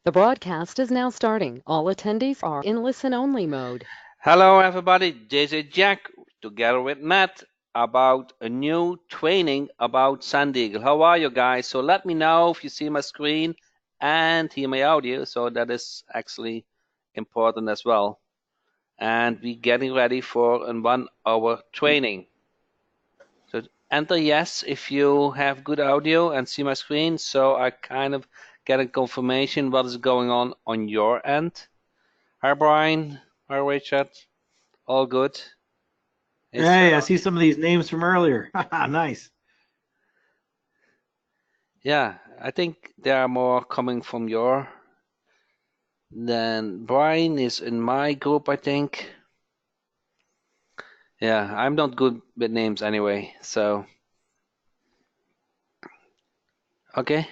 The broadcast is now starting. All attendees are in listen-only mode. Hello, everybody. This is Jack together with Matt about a new training about SendEagle. How are you guys? So let me know if you see my screen and hear my audio. So that is actually important as well. And we're getting ready for a 1 hour training. So enter yes if you have good audio and see my screen. So I kind of get a confirmation what is going on your end. Hi, Brian. Hi, Richard. All good. It's Hey, I see some of these names from earlier. Nice. Yeah, I think there are more coming from your than Brian is in my group, I think. Yeah, I'm not good with names anyway, so okay.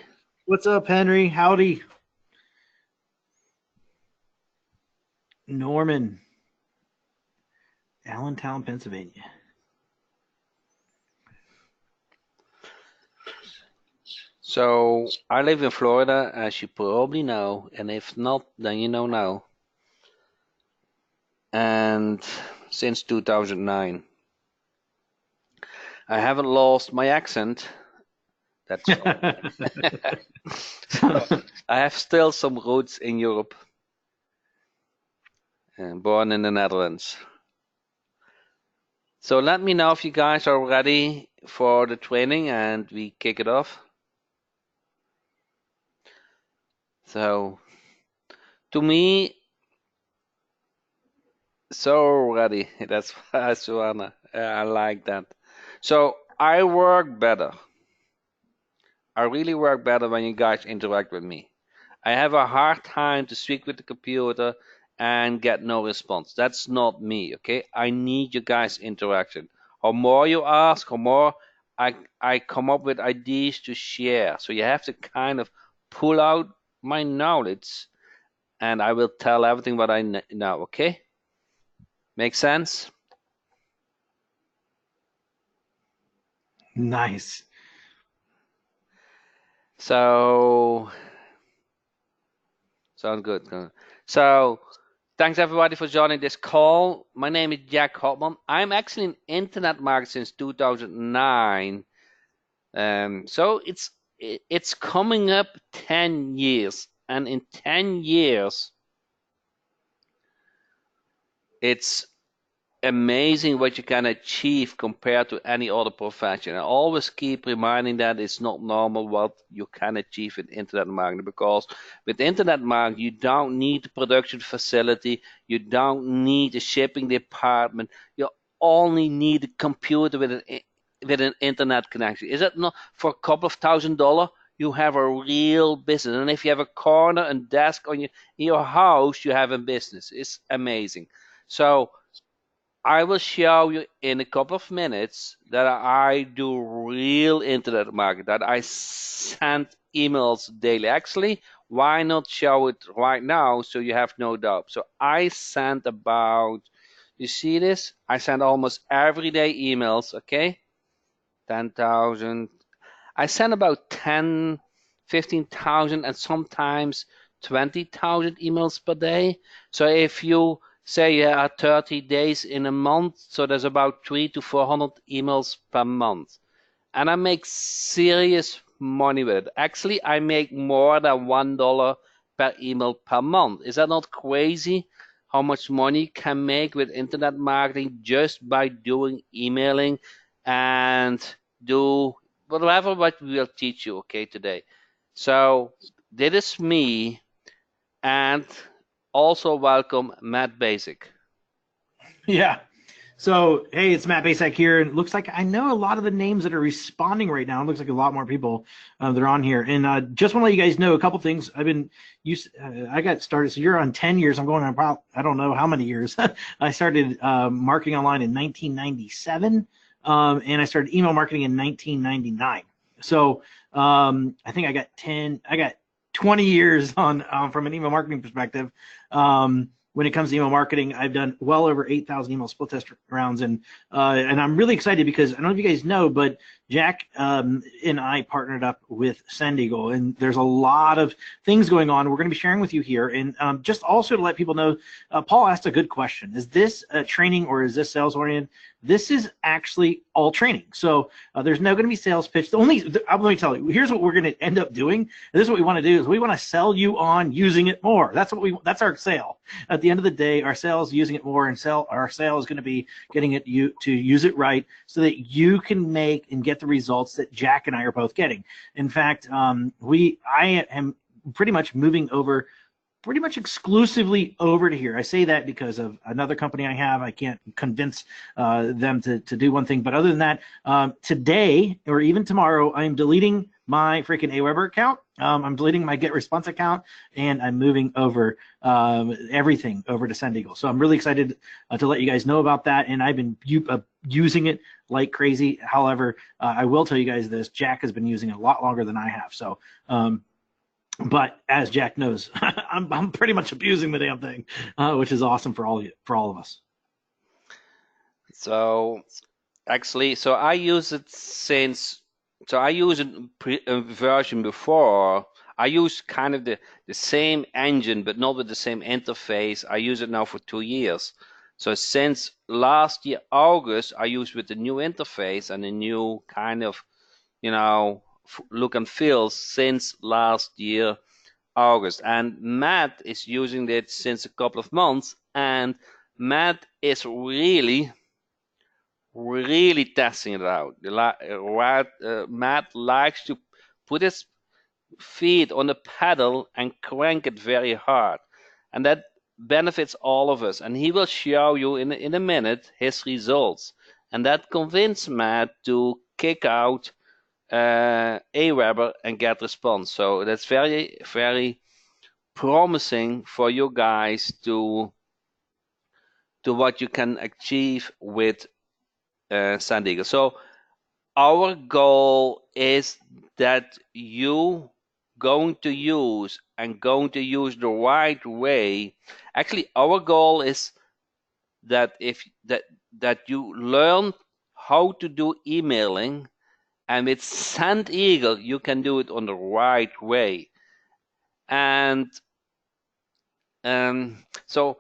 What's up, Henry? Howdy. Norman, Allentown, Pennsylvania. So I live in Florida, as you probably know, and if not, then you know now. And since 2009, I haven't lost my accent. That's so I have still some roots in Europe, and born in the Netherlands. So let me know if you guys are ready for the training and we kick it off. So to me, so ready. That's Suana. I like that. So I work better. I really work better when you guys interact with me. I have a hard time to speak with the computer and get no response. That's not me, okay? I need you guys' interaction. How more you ask, how more I come up with ideas to share. So you have to kind of pull out my knowledge and I will tell everything what I know, okay? Make sense? Nice. So, sounds good. So, thanks everybody for joining this call. My name is Jack Hopman. I'm actually in internet marketing since 2009. So it's coming up 10 years, and in 10 years, it's amazing what you can achieve compared to any other profession. I always keep reminding that it's not normal what you can achieve in internet marketing, because with internet marketing you don't need a production facility, you don't need a shipping department, you only need a computer with an internet connection. Is it not for a couple of $1,000? You have a real business, and if you have a corner and desk on in your house, you have a business. It's amazing. So I will show you in a couple of minutes that I do real internet marketing, that I send emails daily. Actually, why not show it right now so you have no doubt? So I send about, you see this? I send almost every day emails, okay? 10,000. I send about 10, 15,000 and sometimes 20,000 emails per day. So if you say you have 30 days in a month, so there's about 300 to 400 emails per month. And I make serious money with it. Actually, I make more than $1 per email per month. Is that not crazy? How much money you can make with internet marketing just by doing emailing and do whatever what we will teach you, okay, today. So this is me, and also welcome Matt Basic. Yeah. So, hey, it's Matt Basak here, and it looks like I know a lot of the names that are responding right now. It looks like a lot more people that are on here. And just want to let you guys know a couple things. I've been used. I got started. So you're on 10 years. I'm going on about I don't know how many years. I started marketing online in 1997, and I started email marketing in 1999. So I think I got 20 years on from an email marketing perspective. when it comes to email marketing. I've done well over 8,000 email split test rounds, and I'm really excited because I don't know if you guys know, but Jack and I partnered up with SendEagle, and there's a lot of things going on we're going to be sharing with you here. And just also to let people know, Paul asked a good question. Is this training or is this sales oriented? This is actually all training. So there's no going to be sales pitch. Let me tell you, here's what we're going to end up doing. And this is what we want to do is we want to sell you on using it more. That's our sale. At the end of the day, our sale is using it more, and our sale is going to be getting you to use it right so that you can make and get the results that Jack and I are both getting. In fact, I am pretty much moving over pretty much exclusively over to here. I say that because of another company I have. I can't convince them to do one thing. But other than that, today or even tomorrow, I'm deleting my freaking Aweber account. I'm deleting my GetResponse account, and I'm moving over everything over to SendEagle. So I'm really excited to let you guys know about that. And I've been using it like crazy. However, I will tell you guys this: Jack has been using it a lot longer than I have. So. But as Jack knows, I'm pretty much abusing the damn thing, which is awesome for all of us. So actually, I use it I use a version before. I use kind of the same engine, but not with the same interface. I use it now for 2 years. So since last year, August, I use with the new interface and the new kind of, look and feel since last year, August. And Matt is using it since a couple of months, and Matt is really testing it out. Matt likes to put his feet on the pedal and crank it very hard, and that benefits all of us. And he will show you in a minute his results, and that convinced Matt to kick out Aweber and GetResponse. So that's very, very promising for you guys to what you can achieve with SendEagle. So our goal is that you going to use the right way. Actually, our goal is that that you learn how to do emailing. And with SendEagle, you can do it on the right way. And so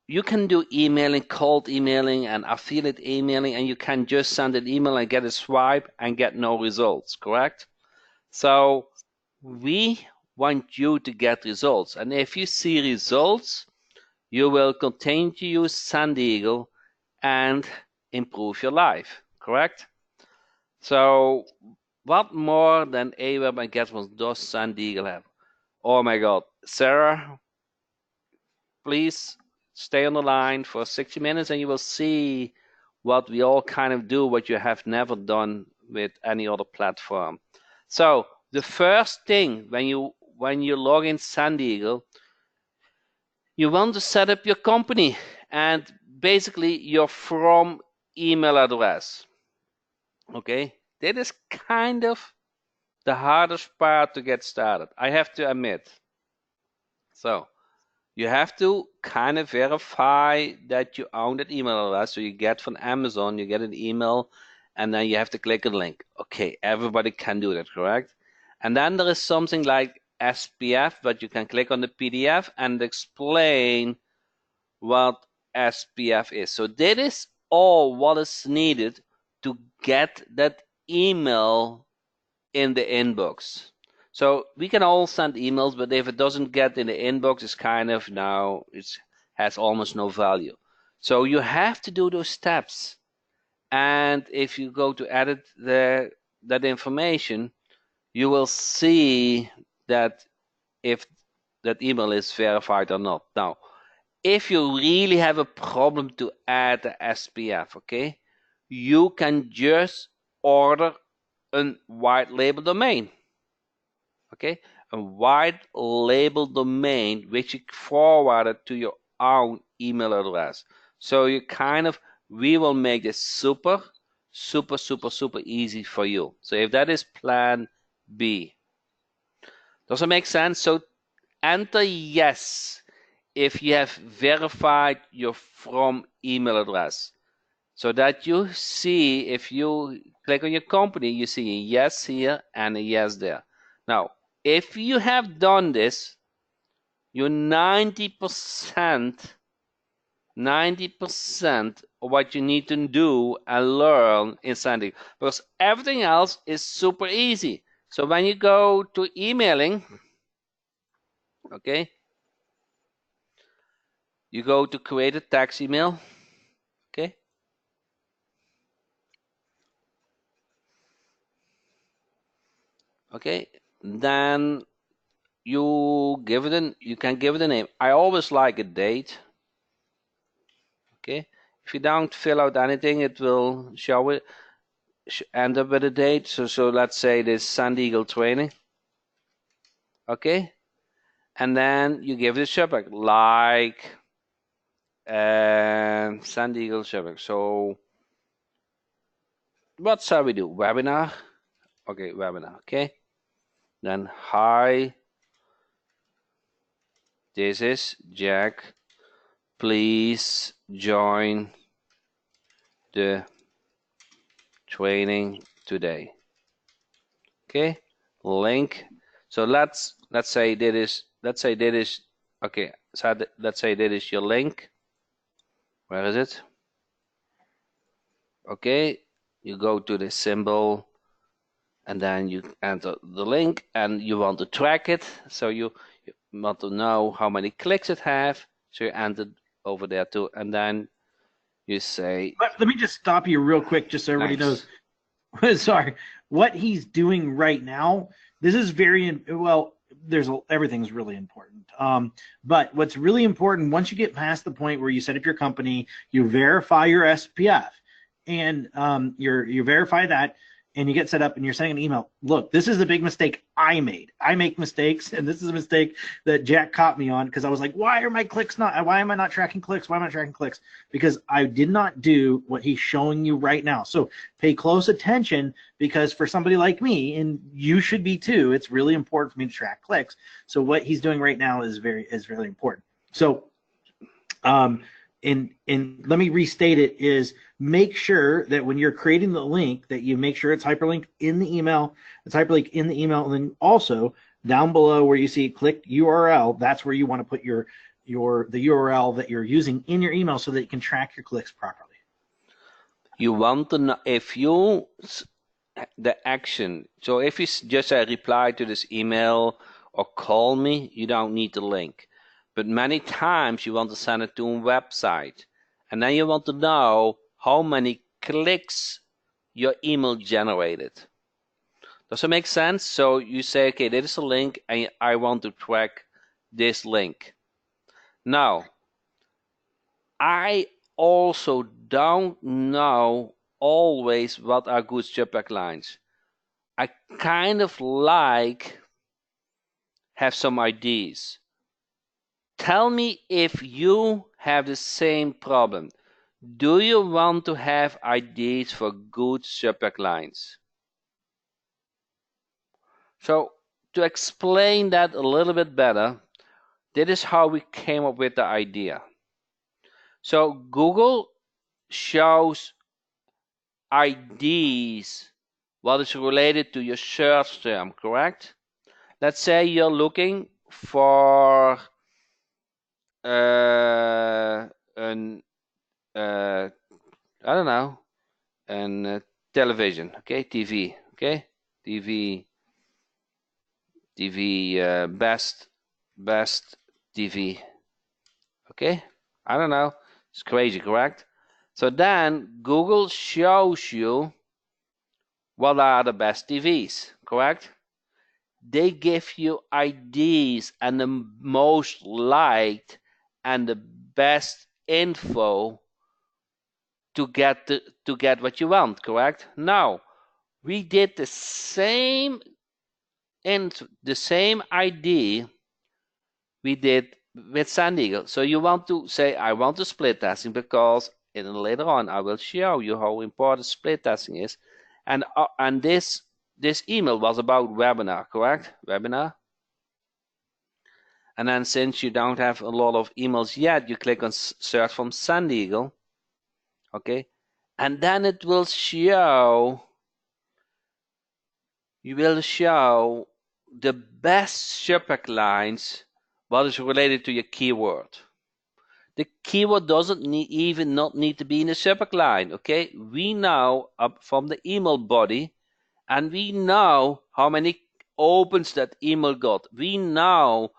you can do emailing, cold emailing, and affiliate emailing, and you can just send an email and get a swipe and get no results, correct? So we want you to get results. And if you see results, you will continue to use SendEagle and improve your life, correct? So what more than Aweber and GetResponse does SendEagle have? Oh my God. Sarah, please stay on the line for 60 minutes and you will see what we all kind of do, what you have never done with any other platform. So the first thing when you log in SendEagle, you want to set up your company and basically your from email address. Okay, that is kind of the hardest part to get started, I have to admit. So you have to kind of verify that you own that email address. So you get from Amazon, you get an email, and then you have to click a link. Okay, everybody can do that, correct? And then there is something like SPF, but you can click on the PDF and explain what SPF is. So that is all what is needed to get that email in the inbox. So we can all send emails, but if it doesn't get in the inbox, it's kind of now, it has almost no value. So you have to do those steps. And if you go to edit that information, you will see that if that email is verified or not. Now, if you really have a problem to add the SPF, okay, you can just order a white label domain. Okay, a white label domain which you forwarded to your own email address. So you we will make this super easy for you. So if that is plan B. Does it make sense? So enter yes if you have verified your from email address, so that you see, if you click on your company, you see a yes here and a yes there. Now, if you have done this, you're 90% of what you need to do and learn in SendEagle, because everything else is super easy. So when you go to emailing, okay, you go to create a text email, okay, then you can give it a name. I always like a date. Okay, if you don't fill out anything, it will show it, end up with a date. So let's say this SendEagle training. Okay, and then you give it a subject like SendEagle subject. So what shall we do? Webinar. Okay, webinar. Okay, then hi, this is Jack. Please join the training today. Okay, link. So let's say that is okay. So let's say that is your link. Where is it? Okay, you go to the symbol, and then you enter the link, and you want to track it. So you want to know how many clicks it have. So you enter over there too, and then you say. Let me just stop you real quick, just so everybody knows. Sorry, what he's doing right now. This is very well. Everything's really important. But what's really important, once you get past the point where you set up your company, you verify your SPF, and you verify that, and you get set up, and you're sending an email. Look, this is a big mistake I made. I make mistakes, and this is a mistake that Jack caught me on, because I was like, why am I not tracking clicks? Why am I tracking clicks? Because I did not do what he's showing you right now. So pay close attention, because for somebody like me, and you should be too, it's really important for me to track clicks. So what he's doing right now is really important. So and let me restate it, is make sure that when you're creating the link, that you make sure it's hyperlinked in the email. It's hyperlinked in the email, and then also down below where you see click URL, that's where you want to put the URL that you're using in your email, so that you can track your clicks properly. You want to know if you the action. So if you just say reply to this email or call me, you don't need the link. But many times you want to send it to a website, and then you want to know how many clicks your email generated. Does it make sense? So you say, okay, there is a link, and I want to track this link. Now, I also don't know always what are good subject lines. I kind of have some ideas. Tell me if you have the same problem. Do you want to have ideas for good subject lines? So to explain that a little bit better, that is how we came up with the idea. So Google shows IDs what is related to your search term, correct? Let's say you're looking for I don't know, television, okay, TV, okay, TV, best TV, okay, I don't know, it's crazy, correct? So then Google shows you what are the best TVs, correct? They give you IDs and the most liked and the best info to get what you want, correct? Now, we did the same ID we did with SendEagle. So you want to say, I want to split testing, because later on I will show you how important split testing is. And this email was about webinar, correct? Webinar. And then since you don't have a lot of emails yet, you click on search from SendEagle. Okay, and then it will show, the best subject lines what is related to your keyword. The keyword doesn't not need to be in the subject line. Okay, we know from the email body, and we know how many opens that email got. We know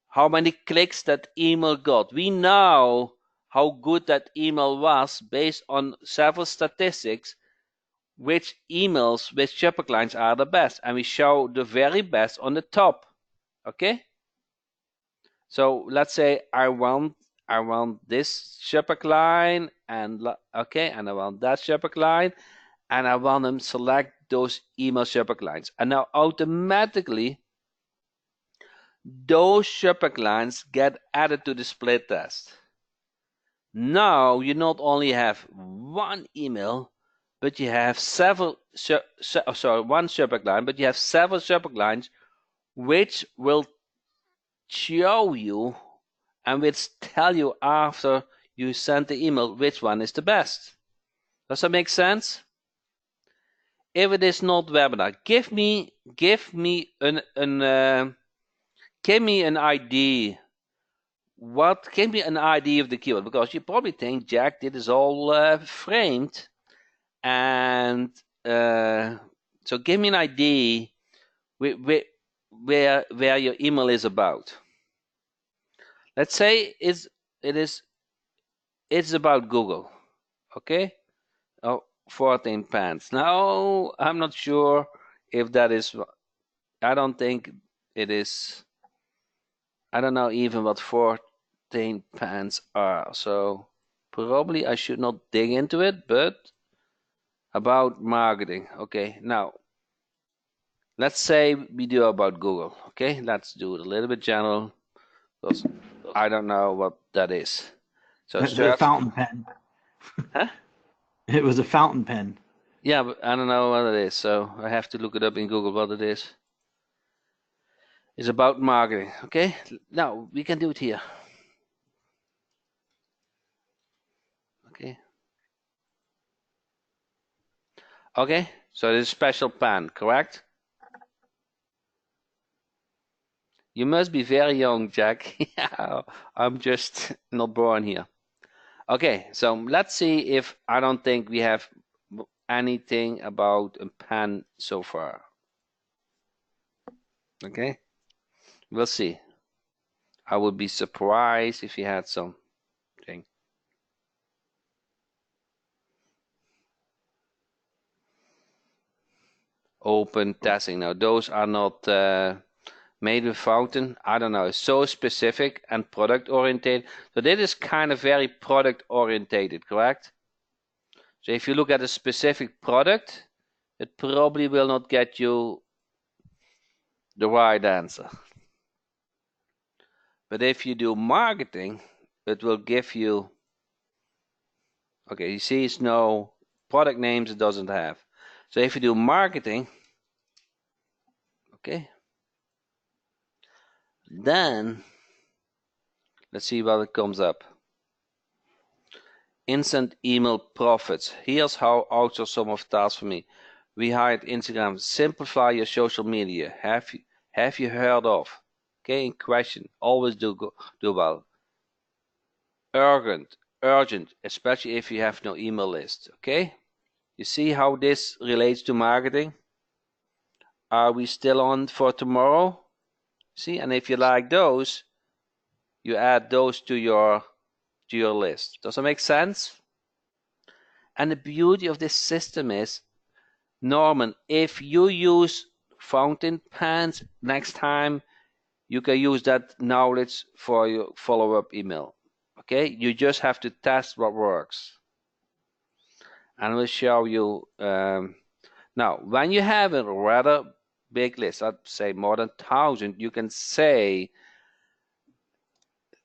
how many clicks that email got. We know how good that email was based on several statistics, which emails, which subject lines are the best. And we show the very best on the top. Okay? So let's say I want this subject line, and and I want that subject line, and I want them select those email subject lines. And now automatically those subject lines get added to the split test. Now you not only have one email, but you have several, one subject line, but you have several subject lines which will show you and which tell you after you send the email which one is the best. Does that make sense? If it is not webinar, give me an idea. Give me an idea of the keyword, because you probably think, Jack, this is all framed, and so give me an idea where your email is about. Let's say it's about Google. Okay. Oh, 14 pants. Now I'm not sure if that is. I don't think it is. I don't know even what 14 pants are. So probably I should not dig into it. But about marketing. Okay. Now let's say we do about Google. Okay. Let's do it a little bit general, because I don't know what that is. So the fountain pen. Huh? It was a fountain pen. Yeah, but I don't know what it is, so I have to look it up in Google what it is. It's about marketing. Okay, now we can do it here. Okay. Okay, so it's a special pen, correct? You must be very young, Jack. Yeah, I'm just not born here. Okay, so let's see if I don't think we have anything about a pen so far. Okay, we'll see. I would be surprised if you had something. Open testing. Now those are not made with fountain. I don't know. It's so specific and product oriented. So this is kind of very product orientated, correct? So if you look at a specific product, it probably will not get you the right answer. But if you do marketing, it will give you, okay, you see it's no product names, it doesn't have. So if you do marketing, okay, then let's see what it comes up. Instant email profits. Here's how outsource some of tasks for me. We hired Instagram. Simplify your social media. Have you heard of? Okay, in question. Always do well. Urgent, especially if you have no email list. Okay, you see how this relates to marketing? Are we still on for tomorrow? See, and if you like those, you add those to your list. Does that make sense? And the beauty of this system is, Norman, if you use fountain pens, next time you can use that knowledge for your follow-up email. Okay, you just have to test what works. And we'll show you. Now, when you have a rather big list, I'd say more than 1,000, you can say,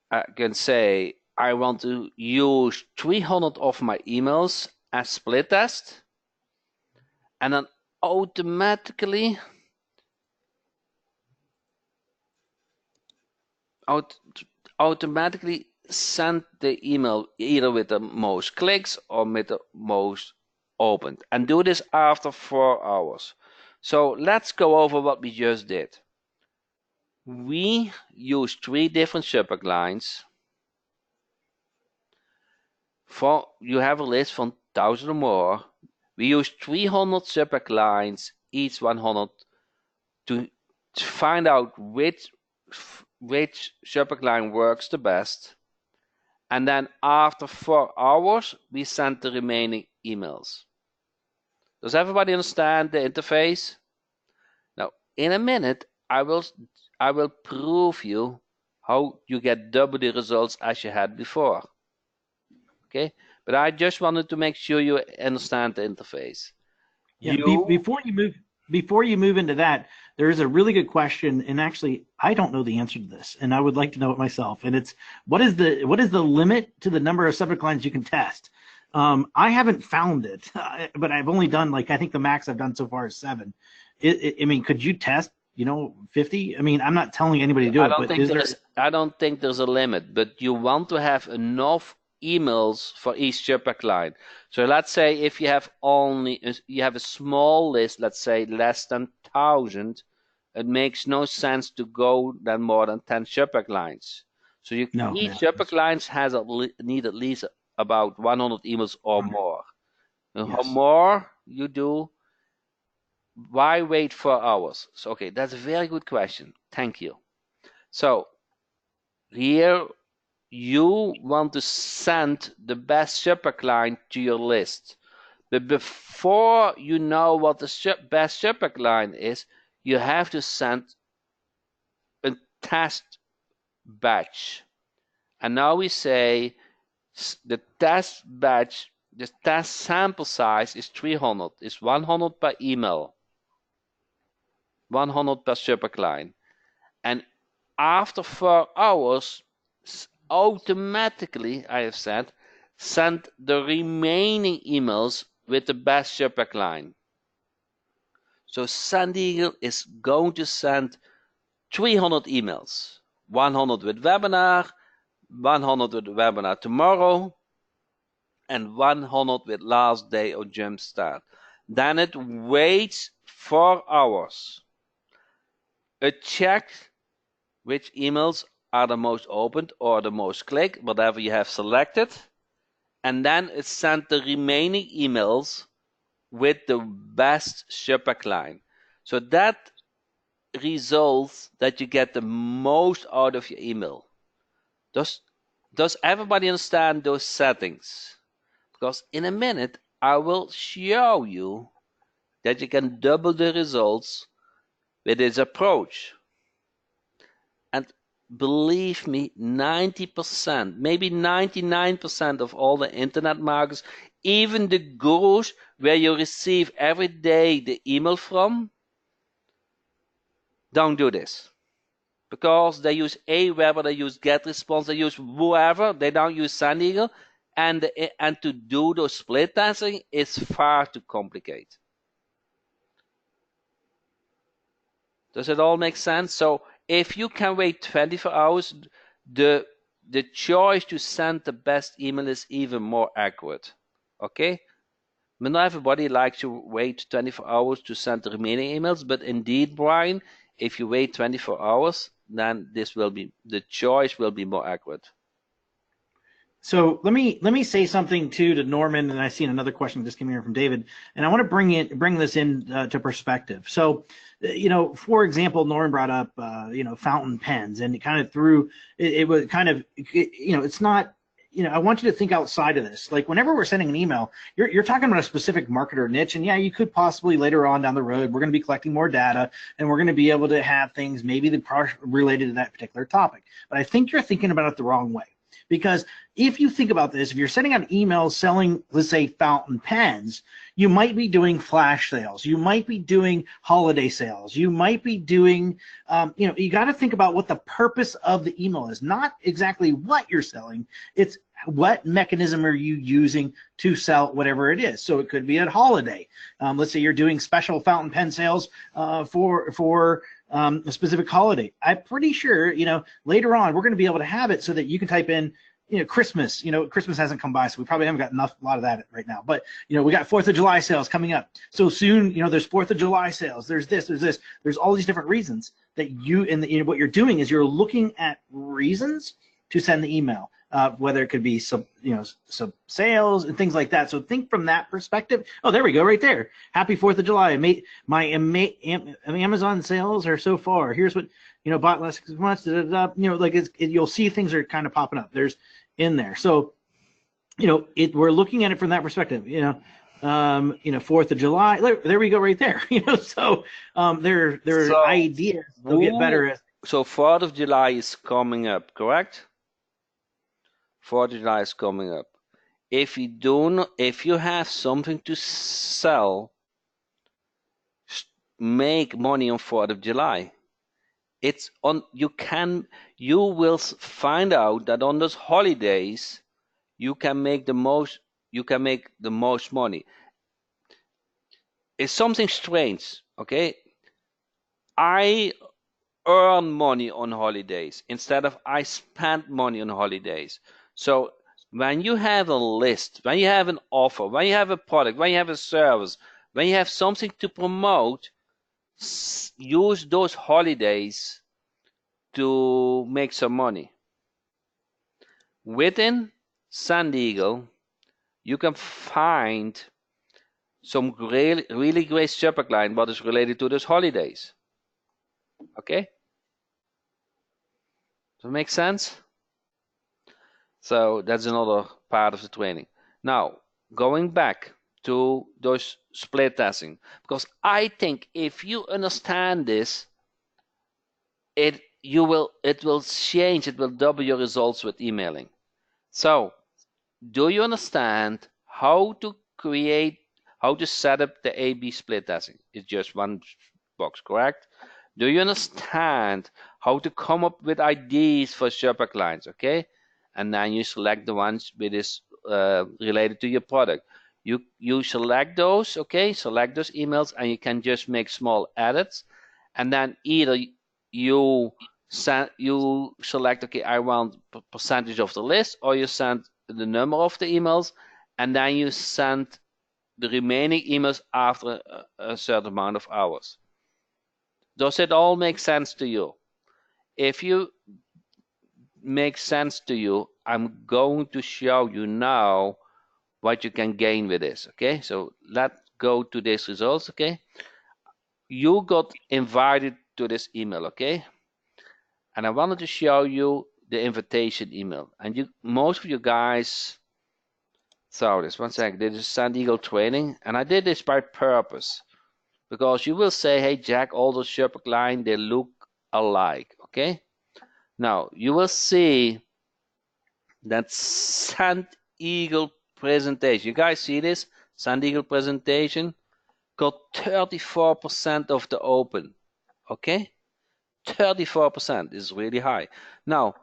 I want to use 300 of my emails as split test, and then automatically automatically send the email either with the most clicks or with the most opened, and do this after 4 hours. So let's go over what we just did. We use 3 different subject lines. For you have a list from 1,000 or more. We use 300 subject lines, each 100, to find out which subject line works the best. And then after 4 hours, we send the remaining emails. Does everybody understand the interface? Now, in a minute, I will prove you how you get double the results as you had before. Okay, but I just wanted to make sure you understand the interface. Yeah. Before you move into that, there is a really good question, and actually, I don't know the answer to this, and I would like to know it myself. And it's what is the limit to the number of subject lines you can test? I haven't found it, but I've only done, like, I think the max I've done so far is 7. I mean, could you test, 50? I mean, I'm not telling anybody to do it, but I don't think there's a limit, but you want to have enough emails for each subject line. So let's say if you have a small list, let's say less than 1,000, it makes no sense to go then more than 10 subject lines. So each subject lines need at least about 100 emails or more. And how more you do, why wait 4 hours? So, okay, that's a very good question. Thank you. So here you want to send the best subject line to your list. But before you know what the best subject line is, you have to send a test batch. And now we say the test batch, the test sample size is 300. It's 100 per email, 100 per subject line. And after 4 hours, automatically, I have said, send the remaining emails with the best subject line. So SendEagle is going to send 300 emails, 100 with webinar, 100 with webinar tomorrow, and 100 with last day or jumpstart. Then it waits 4 hours. It checks which emails are the most opened or the most clicked, whatever you have selected, and then it sent the remaining emails with the best subject line. So that results that you get the most out of your email. Does everybody understand those settings? Because in a minute I will show you that you can double the results with this approach. And believe me, 90%, maybe 99% of all the internet marketers, even the gurus where you receive every day the email from, don't do this. Because they use Aweber, they use GetResponse, they use whoever, they don't use SendEagle, and to do those split testing is far too complicated. Does it all make sense? So if you can wait 24 hours, the choice to send the best email is even more accurate. Okay? But not everybody likes to wait 24 hours to send the remaining emails, but indeed, Brian, if you wait 24 hours, then the choice will be more accurate. So let me say something too to Norman, and I see another question just came here from David, and I want to bring this in to perspective. So, for example, Norman brought up fountain pens, and it kind of threw it was kind of it's not. I want you to think outside of this. Like whenever we're sending an email, you're talking about a specific market or niche, and yeah, you could possibly later on down the road, we're going to be collecting more data, and we're going to be able to have things maybe that are related to that particular topic. But I think you're thinking about it the wrong way. Because if you think about this, if you're sending out emails selling, let's say, fountain pens, you might be doing flash sales. You might be doing holiday sales. You might be doing, you got to think about what the purpose of the email is, not exactly what you're selling. It's what mechanism are you using to sell whatever it is. So it could be at holiday. Let's say you're doing special fountain pen sales for a specific holiday. I'm pretty sure, later on we're going to be able to have it so that you can type in, Christmas. Christmas hasn't come by, so we probably haven't got a lot of that right now. But we got 4th of July sales coming up. So soon, there's 4th of July sales. There's this. There's all these different reasons that what you're doing is you're looking at reasons to send the email. Whether it could be some sales and things like that. So think from that perspective. Oh, there we go, right there. Happy 4th of July. My Amazon sales are so far. Here's what bought last 6 months. You'll see things are kind of popping up. There's in there. So we're looking at it from that perspective. 4th of July. There we go, right there. So there are ideas. They'll get better. So 4th of July is coming up, correct? 4th of July is coming up. If you have something to sell, make money on 4th of July. You will find out that on those holidays you can make the most money. It's something strange, okay? I earn money on holidays instead of I spend money on holidays. So when you have a list, when you have an offer, when you have a product, when you have a service, when you have something to promote, use those holidays to make some money. Within SendEagle, you can find some really great subject line what is related to those holidays. Okay? Does that make sense? So that's another part of the training. Now, going back to those split testing, because I think if you understand this, it will change, it will double your results with emailing. So, do you understand how to set up the A/B split testing? It's just one box, correct? Do you understand how to come up with ideas for subject lines? Okay, and then you select the ones which is related to your product. You select those, okay? Select those emails, and you can just make small edits, and then either you select, okay, I want percentage of the list, or you send the number of the emails, and then you send the remaining emails after a certain amount of hours. Does it all make sense to you? If you makes sense to you, I'm going to show you now what you can gain with this. Okay, so let's go to these results. Okay, you got invited to this email. Okay, and I wanted to show you the invitation email, and most of you guys saw this. One second, this is SendEagle training, and I did this by purpose because you will say, hey Jack, all those subject line, they look alike. Okay, now you will see that SendEagle Presentation. You guys see this? SendEagle Presentation got 34% of the open. Okay? 34% is really high. Now,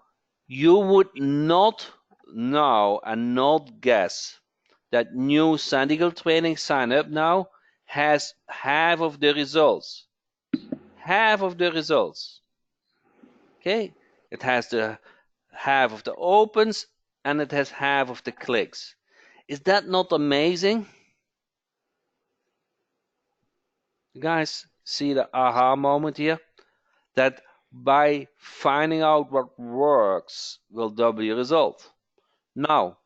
you would not know and not guess that new SendEagle training sign up now has half of the results. Half of the results. Okay? It has the half of the opens and it has half of the clicks. Is that not amazing? You guys see the aha moment here? That by finding out what works will double your result. Now,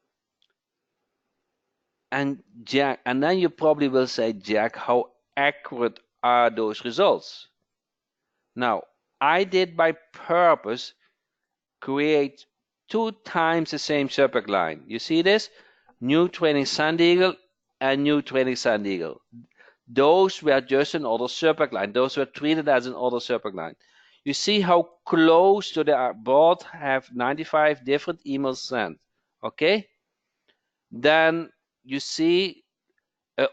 and then you probably will say, Jack, how accurate are those results? Now, I did by purpose create 2 times the same subject line. You see this? New training SendEagle and new training SendEagle. Those were just an other subject line. Those were treated as an other subject line. You see how close to the board have 95 different emails sent. Okay? Then you see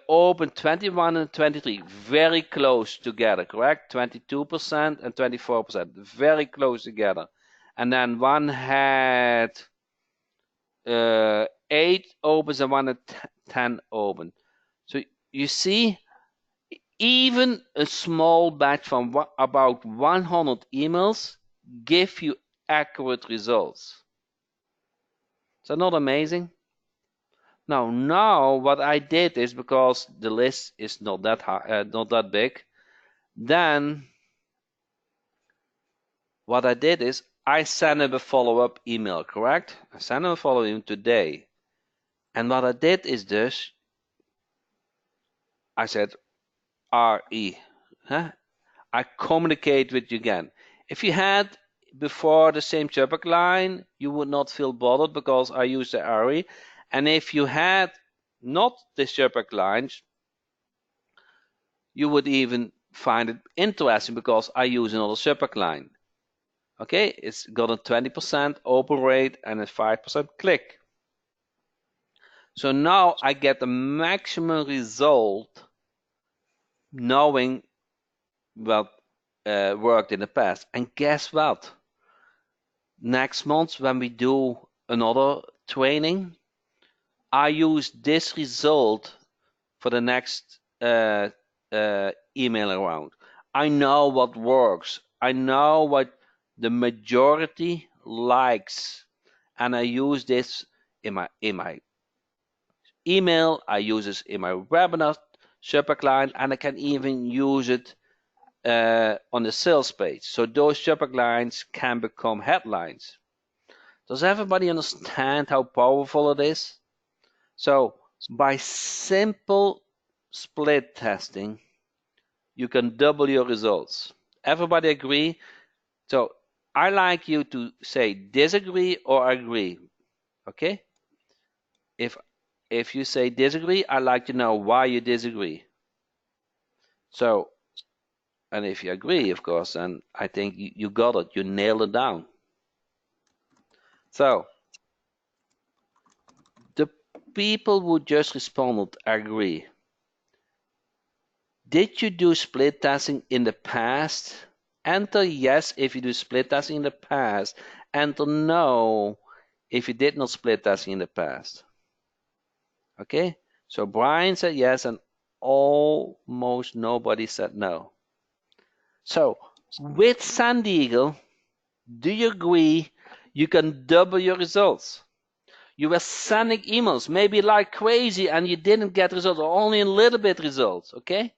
open 21 and 23, very close together, correct? 22% and 24%, very close together. And then one had 8 opens and one had 10 open. So you see, Even a small batch from about 100 emails give you accurate results. Is that not amazing? Now what I did is, because the list is not that high, not that big, then what I did is I sent him a follow-up email, correct? I sent him a follow-up email today. And what I did is this. I said, RE. Huh? I communicate with you again. If you had before the same subject line, you would not feel bothered because I use the RE. And if you had not the subject lines, you would even find it interesting because I use another subject line. Okay, it's got a 20% open rate and a 5% click. So now I get the maximum result knowing what worked in the past. And guess what? Next month when we do another training, I use this result for the next email around. I know what works. I know what the majority likes, and I use this in my email. I use this in my webinar subject line, and I can even use it on the sales page. So those subject lines can become headlines. Does everybody understand how powerful it is? So by simple split testing, you can double your results. Everybody agree? So I like you to say disagree or agree. Okay? If you say disagree, I like to know why you disagree. So, and if you agree, of course, then I think you got it. You nailed it down. So the people who just responded agree. Did you do split testing in the past? Enter yes if you do split testing in the past. Enter no if you did not split testing in the past. Okay, so Brian said yes and almost nobody said no. So with SendEagle, do you agree you can double your results? You were sending emails maybe like crazy and you didn't get results or only a little bit results, okay?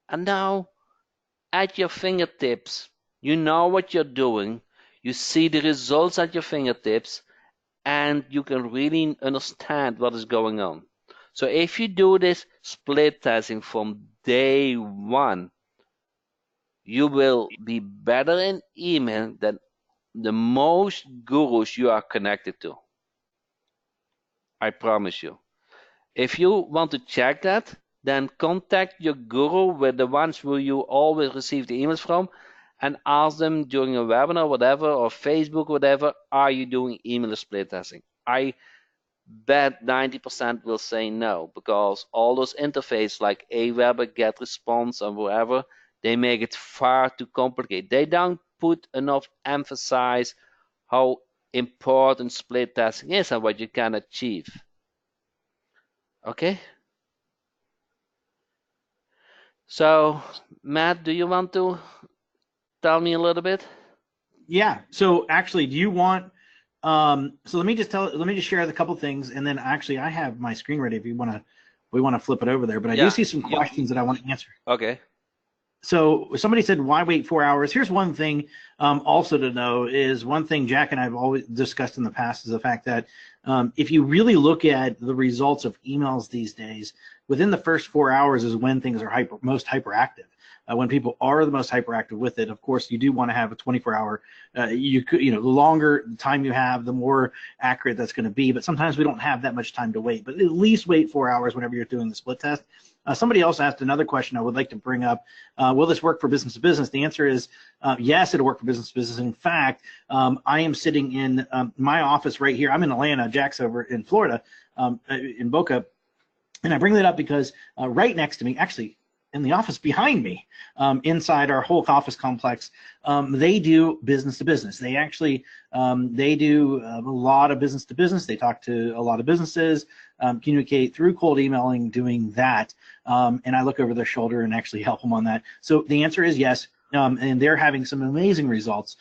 And now at your fingertips, you know what you're doing, you see the results at your fingertips, and you can really understand what is going on. So if you do this split testing from day one, you will be better in email than the most gurus you are connected to. I promise you. If you want to check that, then contact your guru with the ones who you always receive the emails from and ask them during a webinar, whatever, or Facebook, whatever, are you doing email split testing? I bet 90% will say no, because all those interfaces like Aweber, GetResponse, and whatever, they make it far too complicated. They don't put enough emphasis how important split testing is and what you can achieve. Okay? So, Matt, do you want to tell me a little bit? Yeah. So actually, do you want? So let me just share a couple things, and then actually I have my screen ready if we want to flip it over there. But I do see some questions that I want to answer. Okay. So somebody said, why wait 4 hours? Here's one thing also to know is one thing Jack and I have always discussed in the past is the fact that if you really look at the results of emails these days, within the first 4 hours is when things are most hyperactive. When people are the most hyperactive with it, of course, you do want to have a 24-hour. The longer time you have, the more accurate that's going to be. But sometimes we don't have that much time to wait. But at least wait 4 hours whenever you're doing the split test. Somebody else asked another question I would like to bring up. Will this work for business to business? The answer is yes, it'll work for business to business. In fact, I am sitting in my office right here. I'm in Atlanta. Jack's over in Florida, in Boca. And I bring that up because right next to me, actually, in the office behind me, inside our whole office complex, they do business to business. They actually they do a lot of business to business. They talk to a lot of businesses, communicate through cold emailing, doing that. And I look over their shoulder and actually help them on that. So the answer is yes. And they're having some amazing results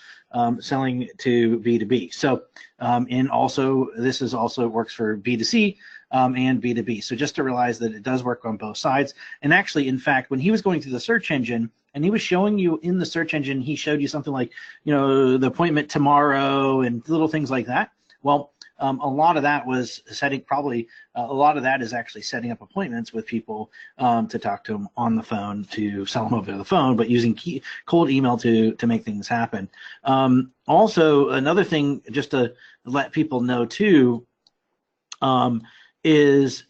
selling to B2B. So, and also this is also works for B2C and B2B. So just to realize that it does work on both sides. And actually, in fact, when he was going through the search engine and he was showing you in the search engine, he showed you something like, you know, the appointment tomorrow and little things like that. Well, a lot of that was setting, probably a lot of that is actually setting up appointments with people to talk to them on the phone, to sell them over the phone, but using cold email to make things happen. Also, another thing, just to let people know too, is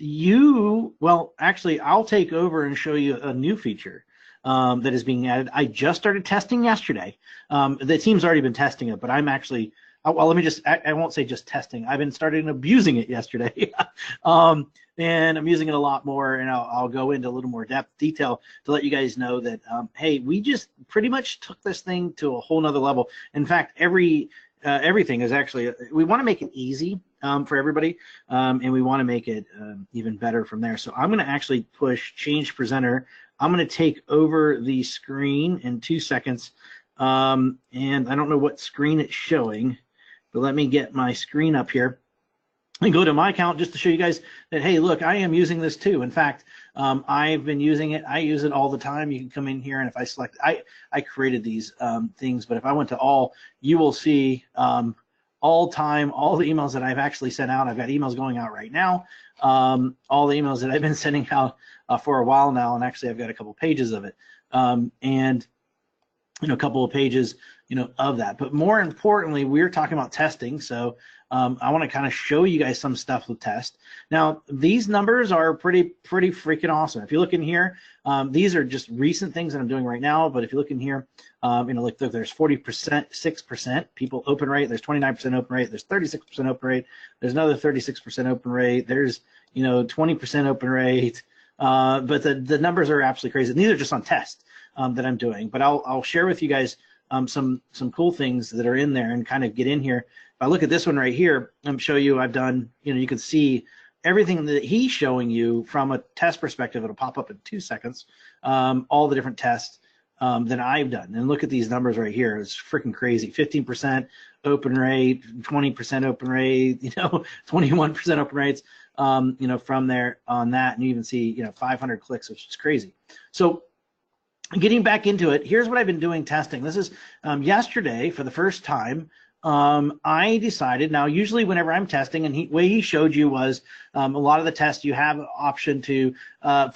well, actually, I'll take over and show you a new feature that is being added. I just started testing yesterday. The team's already been testing it, but I'm actually, well, let me just, I won't say just testing. I've been starting abusing it yesterday. And I'm using it a lot more, and I'll go into a little more detail to let you guys know that, hey, we just pretty much took this thing to a whole nother level. In fact, everything is actually, we want to make it easy for everybody, and we want to make it even better from there. So I'm going to actually push change presenter. I'm going to take over the screen in 2 seconds, and I don't know what screen it's showing, but let me get my screen up here and go to my account just to show you guys that, hey, look, I am using this too. In fact, I've been using it. I use it all the time. You can come in here, and if I select, I created these things, but if I went to all, you will see all time, all the emails that I've actually sent out. I've got emails going out right now, all the emails that I've been sending out for a while now, and actually I've got a couple pages of it, and you know, a couple of pages, you know, of that. But more importantly, we're talking about testing, so I want to kind of show you guys some stuff with test. Now, these numbers are pretty freaking awesome. If you look in here, these are just recent things that I'm doing right now. But if you look in here, you know, look, there's 40%, 6% people open rate. There's 29% open rate. There's 36% open rate. There's another 36% open rate. There's, you know, 20% open rate. But the numbers are absolutely crazy. And these are just on test that I'm doing. But I'll share with you guys some cool things that are in there and kind of get in here. If I look at this one right here, I'm show you I've done, you know, you can see everything that he's showing you from a test perspective. It'll pop up in 2 seconds, all the different tests that I've done. And look at these numbers right here. It's freaking crazy. 15% open rate, 20% open rate, you know, 21% open rates, you know, from there on that. And you even see, you know, 500 clicks, which is crazy. So getting back into it, here's what I've been doing testing. This is yesterday for the first time. I decided, now usually whenever I'm testing, and way he showed you was a lot of the tests you have an option to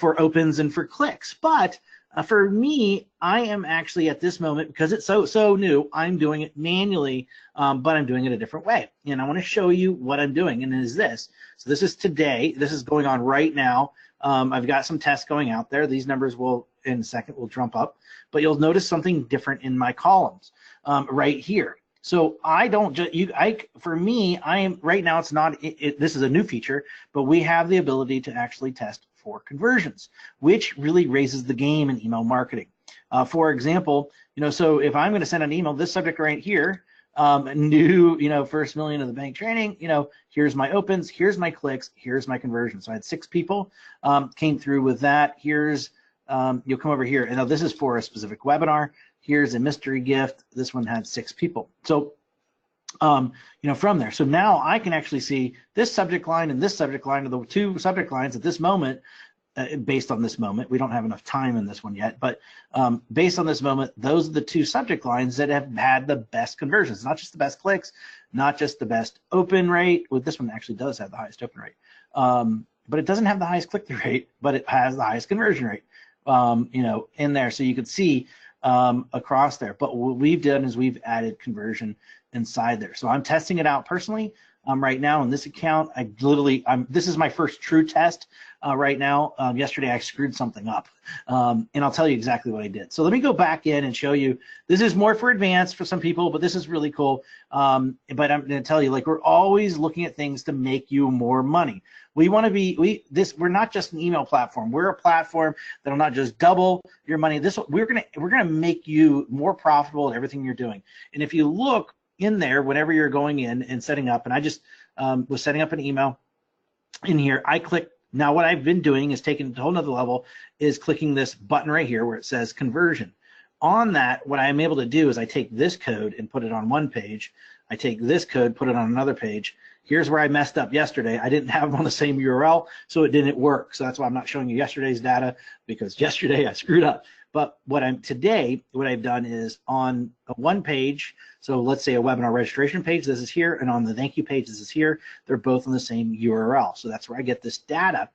for opens and for clicks, but for me, I am actually at this moment, because it's so new, I'm doing it manually, but I'm doing it a different way. And I want to show you what I'm doing, and it is this. So this is today. This is going on right now. I've got some tests going out there. These numbers will, in a second, will jump up, but you'll notice something different in my columns right here. So I don't just, for me, I am, right now it's not, this is a new feature, but we have the ability to actually test for conversions, which really raises the game in email marketing. For example, you know, so if I'm going to send an email, this subject right here, new, you know, first million of the bank training, you know, here's my opens, here's my clicks, here's my conversions. So I had 6 people came through with that. Here's, you'll come over here, and now this is for a specific webinar. Here's a mystery gift. This one had 6 people. So, you know, from there. So now I can actually see this subject line and this subject line are the 2 subject lines at this moment, based on this moment. We don't have enough time in this one yet, but based on this moment, those are the 2 subject lines that have had the best conversions, not just the best clicks, not just the best open rate. Well, this one actually does have the highest open rate, but it doesn't have the highest click-through rate, but it has the highest conversion rate, you know, in there. So you could see across there. But what we've done is we've added conversion inside there. So I'm testing it out personally right now in this account. This is my first true test right now. Yesterday I screwed something up, and I'll tell you exactly what I did. So let me go back in and show you. This is more for advanced for some people, but this is really cool. But I'm going to tell you, like, we're always looking at things to make you more money. We want to be, we're not just an email platform. We're a platform that'll not just double your money. We're gonna make you more profitable at everything you're doing. And if you look in there, whenever you're going in and setting up, and I just was setting up an email in here, I click. Now what I've been doing is taking it to a whole nother level, is clicking this button right here where it says conversion. On that, what I'm able to do is I take this code and put it on one page. I take this code, put it on another page. Here's where I messed up yesterday. I didn't have them on the same URL, so it didn't work. So that's why I'm not showing you yesterday's data, because yesterday I screwed up. But what I've done is on one page, so let's say a webinar registration page, this is here, and on the thank you page, this is here. They're both on the same URL. So that's where I get this data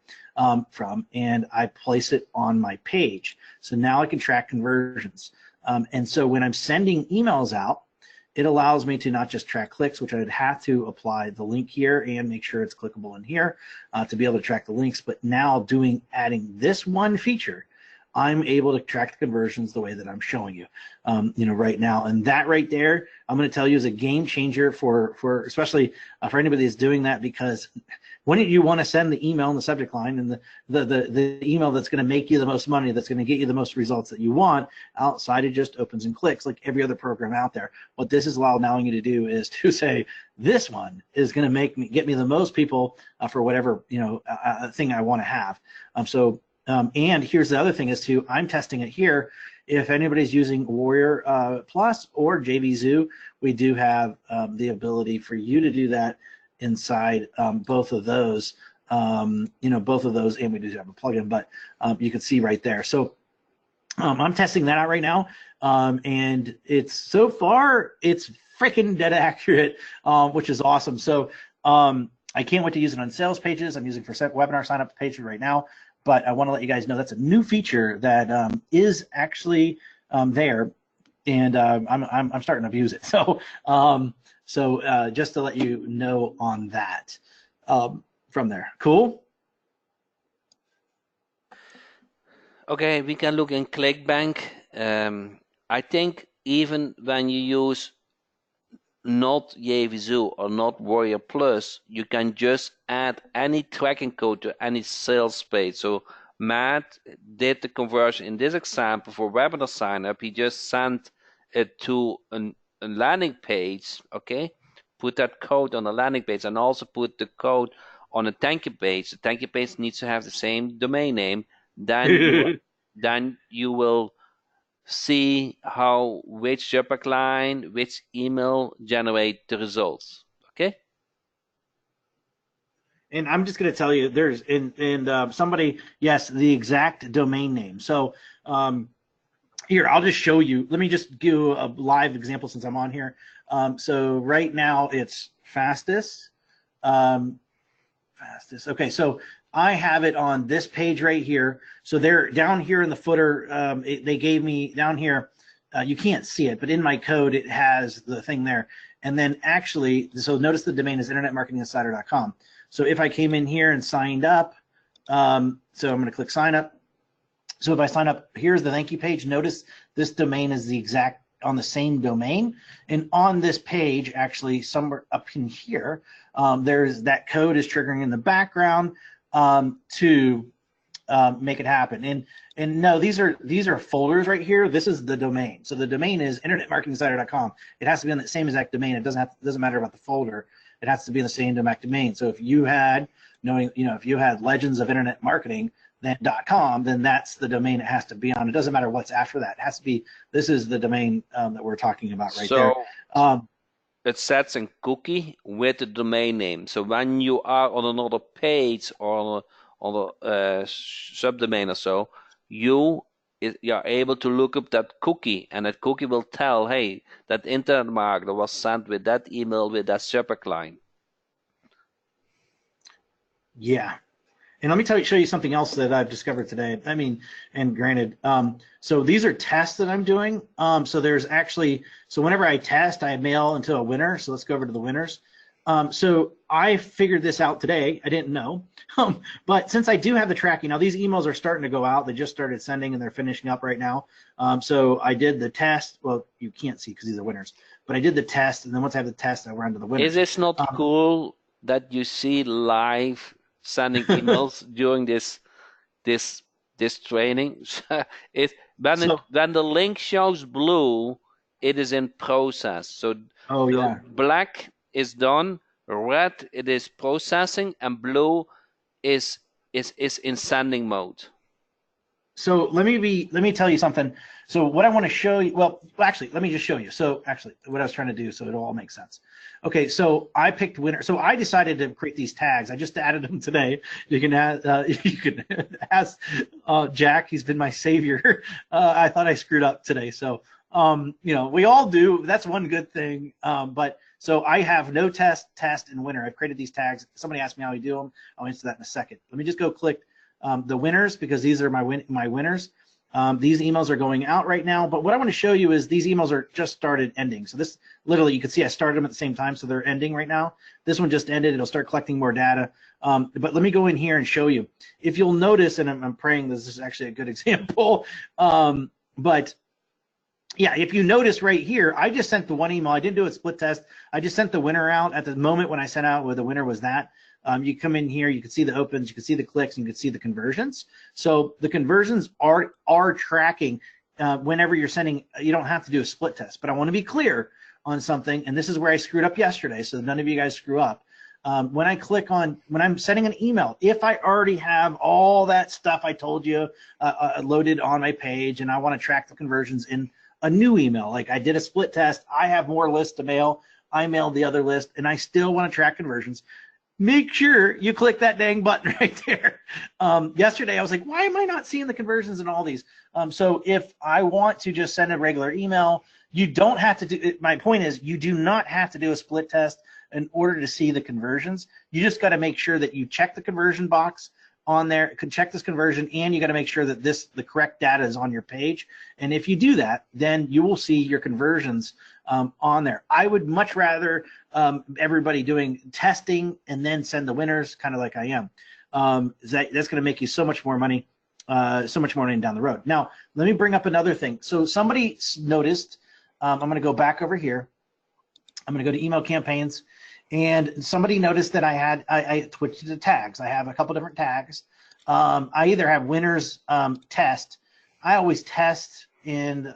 from, and I place it on my page. So now I can track conversions. And so when I'm sending emails out, it allows me to not just track clicks, which I would have to apply the link here and make sure it's clickable in here to be able to track the links. But now adding this one feature, I'm able to track the conversions the way that I'm showing you, right now. And that right there, I'm going to tell you, is a game changer for especially for anybody that's doing that, because when you want to send the email in the subject line, and the email that's going to make you the most money, that's going to get you the most results that you want, outside of just opens and clicks like every other program out there. What this is allowing you to do is to say, this one is going to get me the most people for whatever thing I want to have. And here's the other thing is I'm testing it here. If anybody's using Warrior Plus or JVZoo, we do have the ability for you to do that inside both of those, and we do have a plugin, but you can see right there. So I'm testing that out right now, and so far it's freaking dead accurate, which is awesome. So I can't wait to use it on sales pages. I'm using for webinar sign up page right now. But I want to let you guys know that's a new feature that is actually there, and I'm starting to abuse it. So just to let you know on that from there. Cool. Okay, we can look in ClickBank. I think even when you use not JVZoo or not Warrior Plus, you can just add any tracking code to any sales page. So Matt did the conversion in this example for webinar sign up. He just sent it to a landing page, okay? Put that code on the landing page and also put the code on a thank you page. The thank you page needs to have the same domain name. Then you will see which subject line, which email generate the results. Okay. And I'm just going to tell you, there's somebody, yes, the exact domain name. So here, I'll just show you. Let me just give a live example since I'm on here. So right now it's fastest. Okay, so I have it on this page right here. So they're down here in the footer. They gave me down here. You can't see it, but in my code, it has the thing there. And then actually, so notice the domain is internetmarketinginsider.com. So if I came in here and signed up, so I'm going to click sign up. So if I sign up, here's the thank you page. Notice this domain is on the same domain. And on this page, actually somewhere up in here, there's that code is triggering in the background to make it happen. And no, these are folders right here. This is the domain. So the domain is internetmarketinginsider.com. It has to be on the same exact domain. It doesn't matter about the folder. It has to be in the same domain. So if you had if you had legends of internet marketing .com, then that's the domain it has to be on. It doesn't matter what's after that. It has to be, this is the domain that we're talking about right there. It sets a cookie with the domain name. So when you are on another page or on a subdomain or so, you are able to look up that cookie, and that cookie will tell, hey, that internet marketer was sent with that email with that subject line. Yeah. And let me show you something else that I've discovered today. I mean, and granted, so these are tests that I'm doing. So there's actually, so whenever I test, I mail into a winner. So let's go over to the winners. So I figured this out today. I didn't know, but since I do have the tracking, now these emails are starting to go out. They just started sending and they're finishing up right now. So I did the test. Well, you can't see because these are winners, but I did the test. And then once I have the test, I run to the winners. Is this not cool that you see live sending emails during this training? When the link shows blue, it is in process. So, black is done, red it is processing, and blue is in sending mode. So let me tell you something. So what I want to show you, well, actually, let me just show you. So actually, what I was trying to do, so it all makes sense. Okay, so I picked winner. So I decided to create these tags. I just added them today. You can ask Jack. He's been my savior. I thought I screwed up today. So you know, we all do. That's one good thing. But so I have no test, and winner. I've created these tags. Somebody asked me how you do them. I'll answer that in a second. Let me just go click the winners, because these are my winners. These emails are going out right now, but what I want to show you is these emails are just started ending. So this, literally, you can see I started them at the same time, so they're ending right now. This one just ended. It'll start collecting more data. But let me go in here and show you. If you'll notice, and I'm praying this is actually a good example, but yeah, if you notice right here, I just sent the one email. I didn't do a split test. I just sent the winner out at the moment when I sent out where the winner was that. You come in here, you can see the opens, you can see the clicks, and you can see the conversions. So the conversions are tracking whenever you're sending. You don't have to do a split test, but I want to be clear on something, and this is where I screwed up yesterday, so none of you guys screw up. When I'm sending an email, if I already have all that stuff I told you loaded on my page, and I want to track the conversions in a new email, like I did a split test, I have more lists to mail, I mailed the other list, and I still want to track conversions, make sure you click that dang button right there. Yesterday, I was like, why am I not seeing the conversions in all these? So if I want to just send a regular email, you don't have to do, my point is, you do not have to do a split test in order to see the conversions. You just got to make sure that you check the conversion box on there, check this conversion, and you got to make sure that the correct data is on your page. And if you do that, then you will see your conversions on there. I would much rather everybody doing testing and then send the winners, kind of like I am. That's going to make you so much more money, down the road. Now, let me bring up another thing. So somebody noticed, I'm going to go back over here. I'm going to go to email campaigns. And somebody noticed that I switched to tags. I have a couple different tags. I either have winners test. I always test in,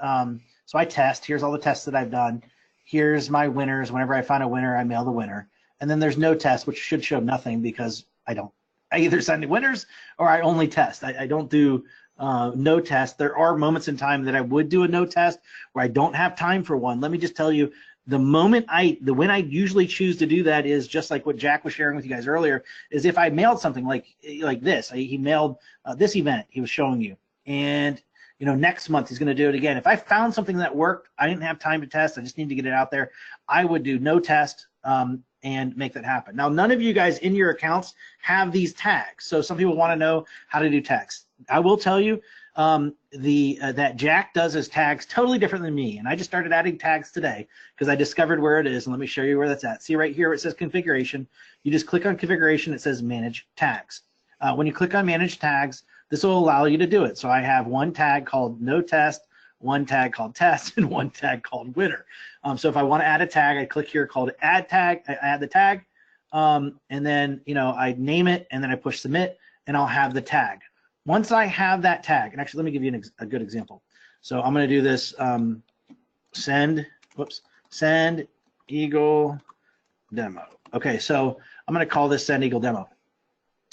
so I test. Here's all the tests that I've done. Here's my winners. Whenever I find a winner, I mail the winner. And then there's no test, which should show nothing because I don't. I either send the winners or I only test. I don't do no test. There are moments in time that I would do a no test where I don't have time for one. Let me just tell you, when I usually choose to do that is just like what Jack was sharing with you guys earlier, is if I mailed something like this. He mailed this event he was showing you, and you know, next month he's going to do it again. If I found something that worked, I didn't have time to test, I just need to get it out there, I would do no test and make that happen. Now, none of you guys in your accounts have these tags, so some people want to know how to do tags. I will tell you, that Jack does his tags totally different than me, and I just started adding tags today because I discovered where it is, and let me show you where that's at. See right here where it says configuration, you just click on configuration, it says manage tags. When you click on manage tags, this will allow you to do it. So I have one tag called no test, one tag called test, and one tag called winner. So if I want to add a tag, I click here called add tag, I add the tag, and then I name it, and then I push submit, and I'll have the tag. Once I have that tag, and actually let me give you a good example. So I'm going to do this SendEagle demo. Okay, so I'm going to call this SendEagle demo.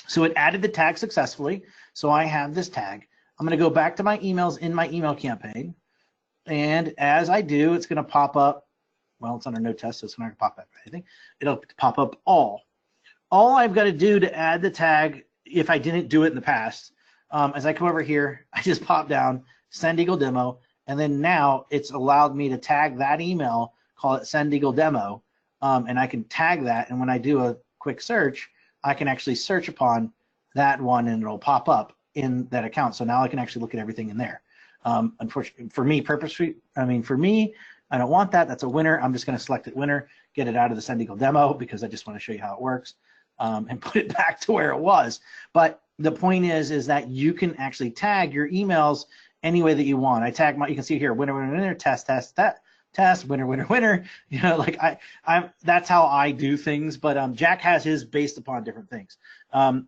So it added the tag successfully. So I have this tag. I'm going to go back to my emails in my email campaign. And as I do, it's going to pop up. Well, it's under no test, so it's not going to pop up anything. It'll pop up all. All I've got to do to add the tag, if I didn't do it in the past, as I come over here, I just pop down SendEagle demo, and then now it's allowed me to tag that email, call it SendEagle demo, and I can tag that, and when I do a quick search, I can actually search upon that one and it'll pop up in that account. So now I can actually look at everything in there. Unfortunately, for me, for me, I don't want that. That's a winner. I'm just going to select it winner, get it out of the SendEagle demo because I just want to show you how it works, and put it back to where it was. But the point is that you can actually tag your emails any way that you want. I tag you can see here, winner, winner, winner, test, winner, winner, winner. You know, like that's how I do things. But Jack has his based upon different things. If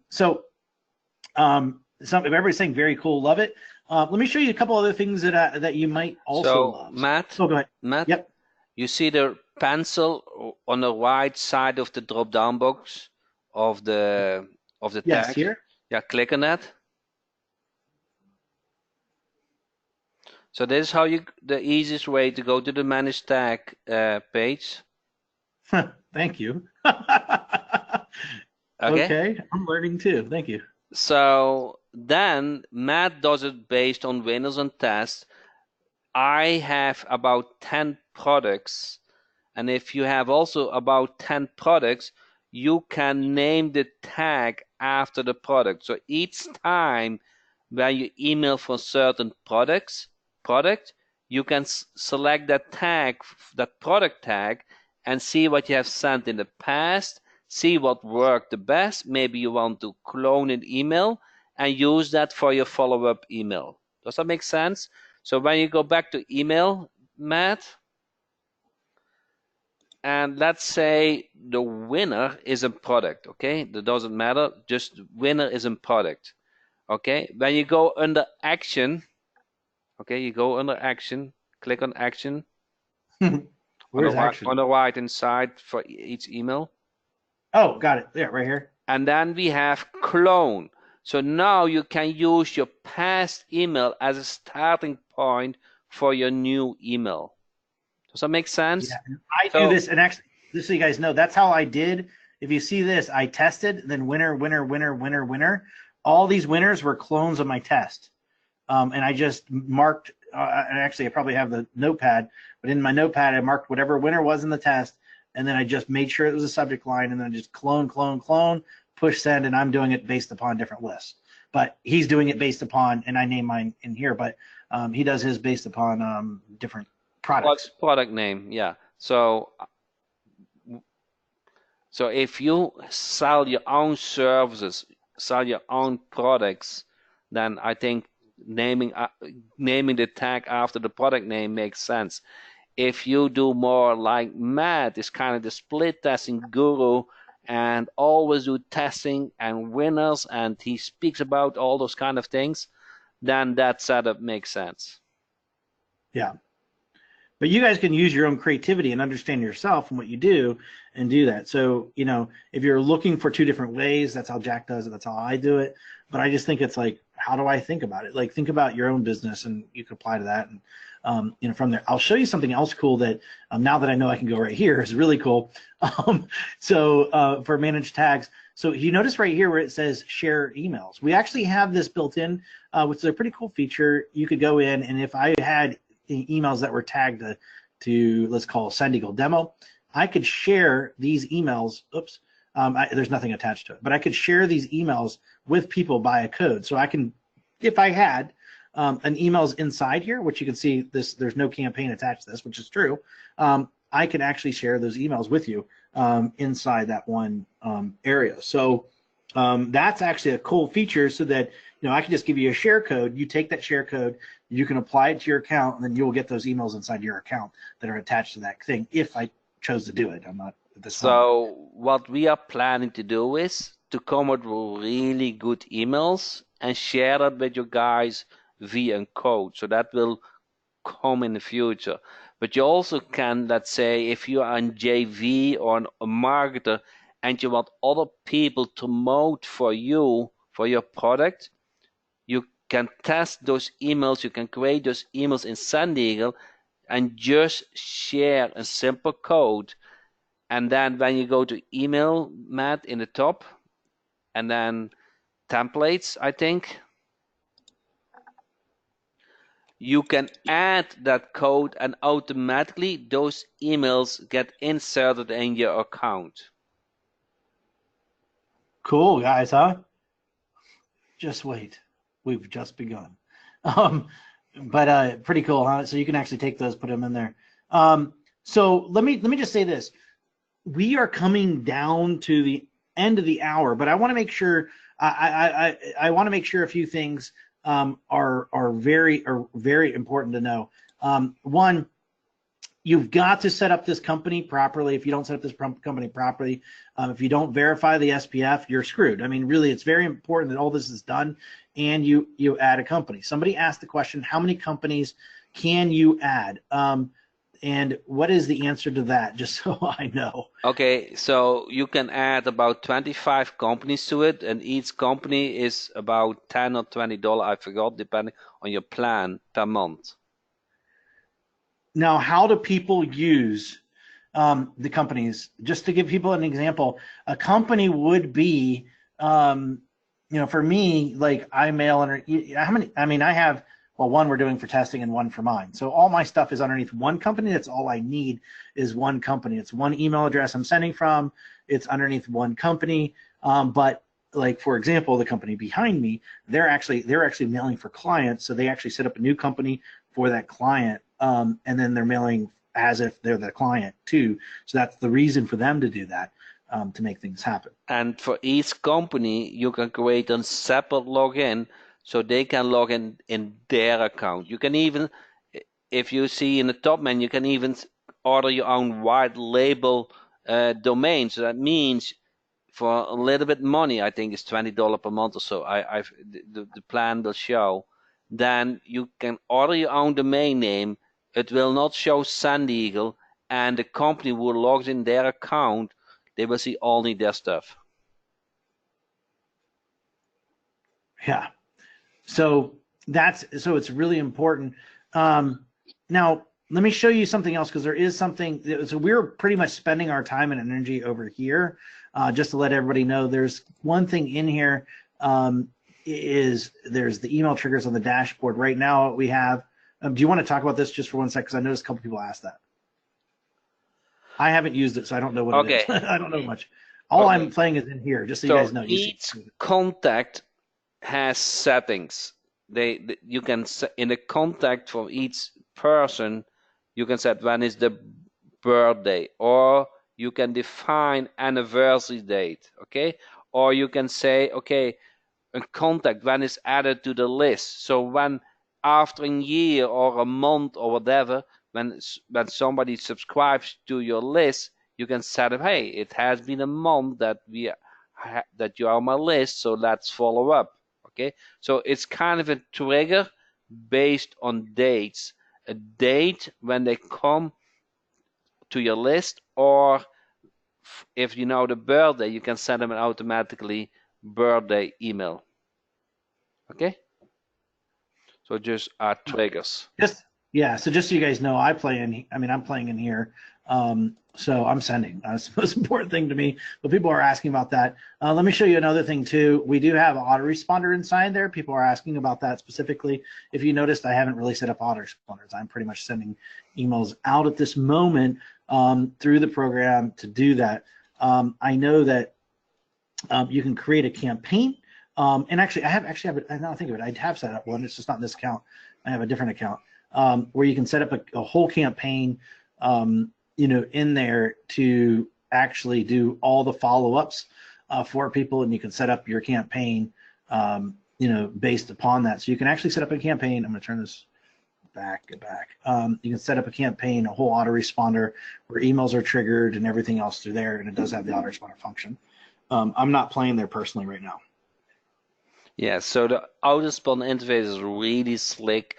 everybody's saying very cool, love it. Let me show you a couple other things that you might also love. Matt, go ahead. Matt, yep. You see the pencil on the right side of the drop-down box of the yes, tag? Here. Yeah, click on that. So this is how the easiest way to go to the manage tag page. Thank you. Okay, I'm learning too. Thank you. So then Matt does it based on winners and tests. I have about 10 products, and if you have also about 10 products, you can name the tag after the product. So each time when you email for certain product, you can select that tag, that product tag, and see what you have sent in the past, see what worked the best. Maybe you want to clone an email and use that for your follow-up email. Does that make sense? So when you go back to email, Matt, and let's say the winner is a product, okay? That doesn't matter, just winner is a product, okay? When you go under action, okay, you go under action, click on action. Where's action? On the right hand side for each email. Oh, got it. Yeah, right here. And then we have clone. So now you can use your past email as a starting point for your new email. Does that make sense? Yeah, I do this, and actually, just so you guys know, that's how I did. If you see this, I tested, then winner, winner, winner, winner, winner. All these winners were clones of my test. And I just marked, and actually I probably have the notepad, but in my notepad I marked whatever winner was in the test, and then I just made sure it was a subject line, and then just clone, push send, and I'm doing it based upon different lists. But he's doing it based upon, and I name mine in here, but he does his based upon different products. Product name, yeah. So if you sell your own services, sell your own products, then I think naming the tag after the product name makes sense. If you do more like Matt, is kind of the split testing guru and always do testing and winners, and he speaks about all those kind of things, then that setup makes sense. Yeah. But you guys can use your own creativity and understand yourself and what you do and do that. So, you know, if you're looking for two different ways, that's how Jack does it. That's how I do it. But I just think it's like, how do I think about it? Like, think about your own business, and you can apply to that. And, you know, from there, I'll show you something else cool that now that I know I can go right here is really cool. For managed tags. So you notice right here where it says share emails. We actually have this built in, which is a pretty cool feature. You could go in, and if I had emails that were tagged to let's call SendEagle demo, I could share these emails. Oops, there's nothing attached to it, but I could share these emails with people by a code. So I can, if I had an emails inside here, which you can see this, there's no campaign attached to this, which is true. I can actually share those emails with you inside that one area. So that's actually a cool feature, so that, you know, I can just give you a share code. You take that share code, you can apply it to your account, and then you'll get those emails inside your account that are attached to that thing. If I chose to do it, I'm not at this time. So what we are planning to do is to come up with really good emails and share that with you guys via code. So that will come in the future. But you also can, let's say, if you are in JV or a marketer and you want other people to promote for you, for your product, you can test those emails, you can create those emails in SendEagle and just share a simple code. And then when you go to email, Matt, in the top, and then templates, I think, you can add that code, and automatically those emails get inserted in your account. Cool, guys, huh? Just wait. We've just begun. But pretty cool, huh? So you can actually take those, put them in there. So let me just say this. We are coming down to the end of the hour, but I want to make sure I want to make sure a few things are very important to know. One, you've got to set up this company properly. If you don't set up this company properly, if you don't verify the SPF, you're screwed. I mean, really, it's very important that all this is done and you add a company. Somebody asked the question, how many companies can you add? And what is the answer to that, just so I know? Okay, so you can add about 25 companies to it, and each company is about $10 or $20, I forgot, depending on your plan per month. Now, how do people use the companies? Just to give people an example, a company would be, for me, like I mail under, how many, I mean, I have, well, one we're doing for testing and one for mine. So all my stuff is underneath one company. That's all I need is one company. It's one email address I'm sending from. It's underneath one company. But like, for example, the company behind me, they're actually mailing for clients. So they actually set up a new company for that client. And then they're mailing as if they're the client too. So that's the reason for them to do that, to make things happen. And for each company, you can create a separate login so they can log in their account. You can even, if you see in the top menu, you can even order your own white label domain. So that means for a little bit money, I think it's $20 per month or so, the plan will show, then you can order your own domain name. It will not show SendEagle, and the company who logs in their account, they will see only their stuff. Yeah. So it's really important. Now, let me show you something else, because there is something. So we're pretty much spending our time and energy over here. Just to let everybody know, there's one thing in here. There's the email triggers on the dashboard. Right now, we have. Do you want to talk about this just for 1 sec? Because I noticed a couple people asked that. I haven't used it, so I don't know what it is. I don't know much. All I'm playing is in here, just so you guys know. Each contact has settings. You can in the contact for each person, you can set when is the birthday, or you can define anniversary date, okay? Or you can say, okay, a contact when is added to the list. So when after a year or a month or whatever, when somebody subscribes to your list, you can set up, hey, it has been a month that that you are on my list, so let's follow up. Okay, so it's kind of a trigger based on dates, a date when they come to your list, or if you know the birthday, you can send them an automatically birthday email. Okay, so just triggers. Yeah, so just so you guys know, I'm playing in here. So I'm sending. That's the most important thing to me. But people are asking about that. Let me show you another thing too. We do have an autoresponder inside there. People are asking about that specifically. If you noticed, I haven't really set up autoresponders. I'm pretty much sending emails out at this moment through the program to do that. I know that you can create a campaign. And actually, I have now I think of it, I have set up one. It's just not in this account. I have a different account where you can set up a whole campaign in there to actually do all the follow-ups for people, and you can set up your campaign, based upon that. So you can actually set up a campaign. I'm going to turn this back. You can set up a campaign, a whole autoresponder where emails are triggered and everything else through there, and it does have the autoresponder function. I'm not playing there personally right now. Yeah, so the autoresponder interface is really slick.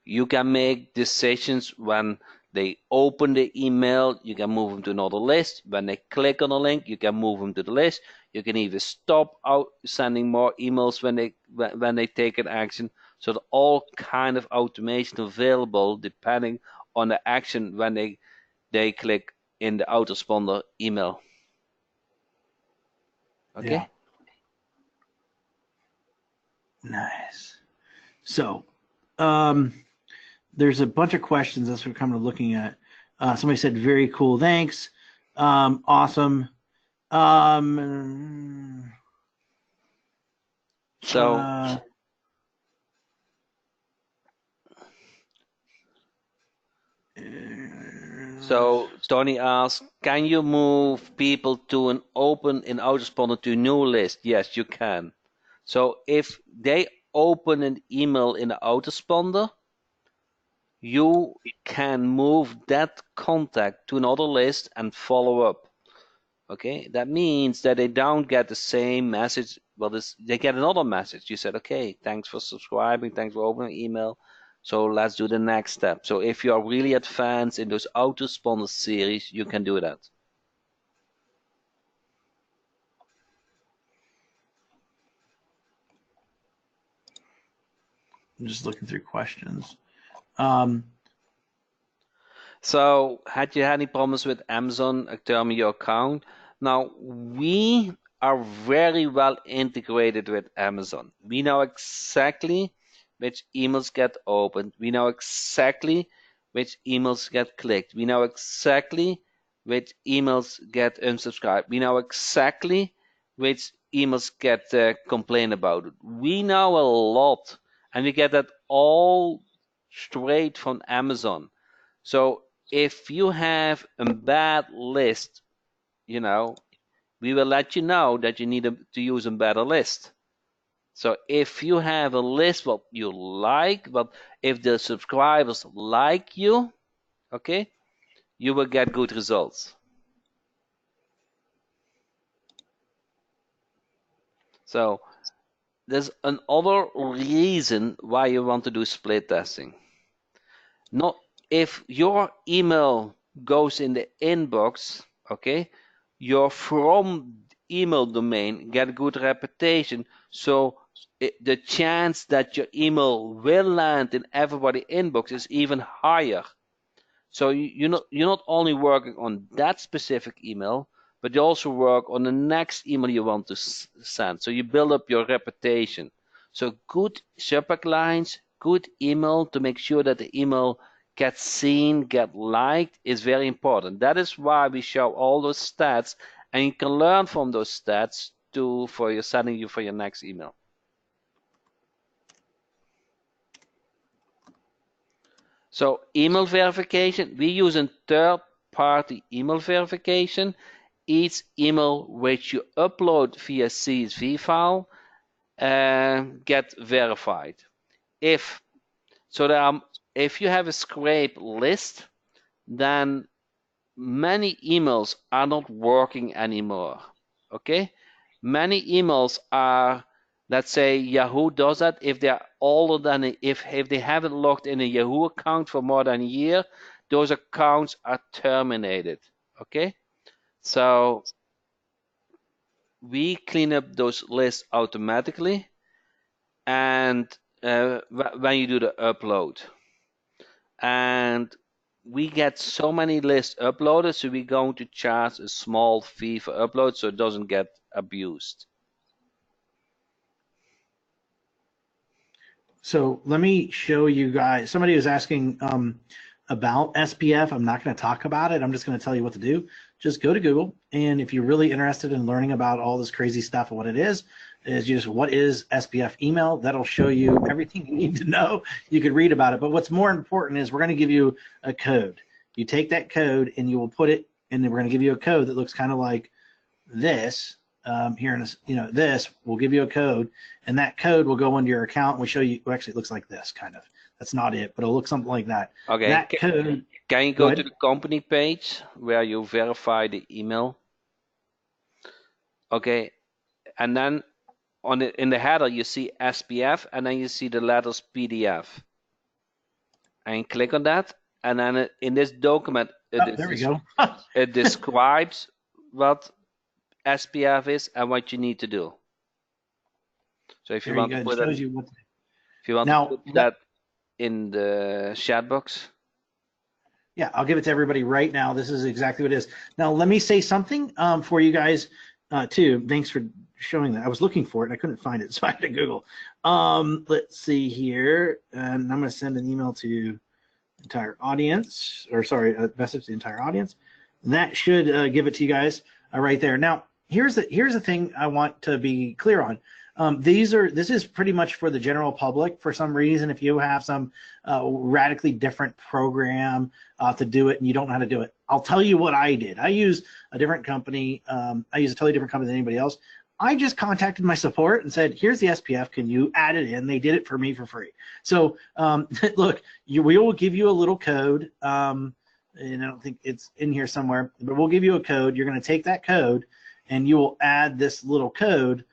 You can make decisions when they open the email, you can move them to another list. When they click on a link, you can move them to the list. You can even stop sending more emails when they take an action. So there's all kind of automation available depending on the action when they click in the autoresponder email. Okay. Yeah. Nice. So, there's a bunch of questions that's we're kind of looking at. Somebody said, very cool, thanks. Awesome. So so Tony asks, can you move people to an open in autoresponder to a new list? Yes, you can. So if they open an email in the autoresponder, you can move that contact to another list and follow up. Okay, that means that they don't get the same message. Well, they get another message. You said, okay, thanks for subscribing, thanks for opening email. So let's do the next step. So if you are really advanced in those autoresponder series, you can do that. I'm just looking through questions. So had you had any problems with Amazon terming your account? Now, we are very well integrated with Amazon. We know exactly which emails get opened. We know exactly which emails get clicked. We know exactly which emails get unsubscribed. We know exactly which emails get complained about. We know a lot, and we get that all straight from Amazon. So if you have a bad list, we will let you know that you need to use a better list. So if you have a list what you like, but if the subscribers like you, okay, you will get good results. So there's another reason why you want to do split testing. Not if your email goes in the inbox, okay, your from email domain get good reputation, so the chance that your email will land in everybody's inbox is even higher. So you're not only working on that specific email, but you also work on the next email you want to send. So you build up your reputation. So good subject lines, good email to make sure that the email gets seen, get liked is very important. That is why we show all those stats, and you can learn from those stats for your sending you for your next email. So email verification, we use a third-party email verification. Each email which you upload via CSV file get verified. If you have a scrape list, then many emails are not working anymore. Okay, many emails are, let's say Yahoo does that if they're older than if they haven't logged in a Yahoo account for more than a year, those accounts are terminated. Okay, so we clean up those lists automatically, and when you do the upload, and we get so many lists uploaded, so we're going to charge a small fee for upload so it doesn't get abused. So let me show you guys. Somebody was asking about SPF. I'm not going to talk about it. I'm just going to tell you what to do. Just go to Google, and if you're really interested in learning about all this crazy stuff and what it is you just, what is SPF email? That'll show you everything you need to know. You could read about it, but what's more important is we're going to give you a code. You take that code and you will put it, and then we're going to give you a code that looks kind of like this. Here in this, this will give you a code, and that code will go into your account. We'll show you. Well, actually, it looks like this kind of. That's not it, but it'll look something like that. Okay. That code. Can you go to the company page where you verify the email? Okay, and then in the header you see SPF, and then you see the letters PDF. And click on that, and then in this document, there we go. it describes what SPF is and what you need to do. So if you want to put that, if you want to put that in the chat box. Yeah, I'll give it to everybody right now. This is exactly what it is. Now let me say something for you guys too. Thanks for showing that. I was looking for it and I couldn't find it, so I had to Google. Let's see here, and I'm going to send an email to entire audience, or sorry, a message to the entire audience. And that should give it to you guys right there. Now, here's the thing I want to be clear on. This is pretty much for the general public. For some reason, if you have some radically different program to do it and you don't know how to do it, I'll tell you what I did. I use a different company. I use a totally different company than anybody else. I just contacted my support and said, here's the SPF, can you add it in? They did it for me for free. So look, we will give you a little code, and I don't think it's in here somewhere, but we'll give you a code. You're going to take that code and you will add this little code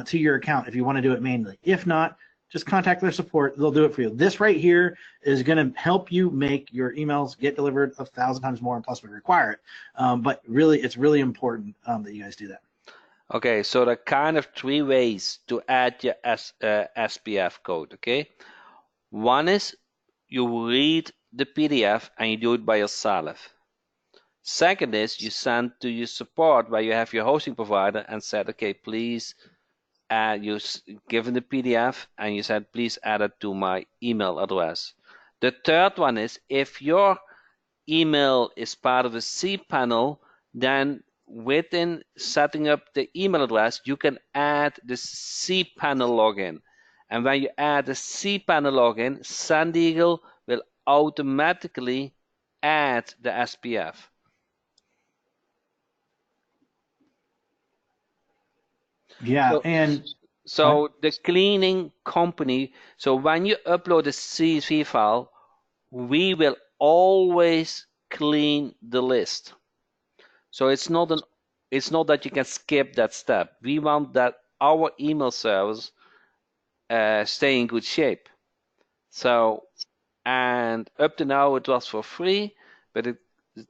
to your account if you want to do it manually. If not, just contact their support. They'll do it for you. This right here is going to help you make your emails get delivered 1,000 times more, and plus we require it. But really, it's really important that you guys do that. Okay, so there are kind of 3 ways to add your SPF code, okay? One is you read the PDF and you do it by yourself. Second is you send to your support where you have your hosting provider and said, okay, please you given the PDF and you said, please add it to my email address. The third one is if your email is part of a cPanel, then within setting up the email address, you can add the cPanel login. And when you add the cPanel login, SendEagle will automatically add the SPF. Yeah, so the cleaning company, so when you upload a CSV file, we will always clean the list. So it's not that you can skip that step. We want that our email servers stay in good shape. So, and up to now it was for free, but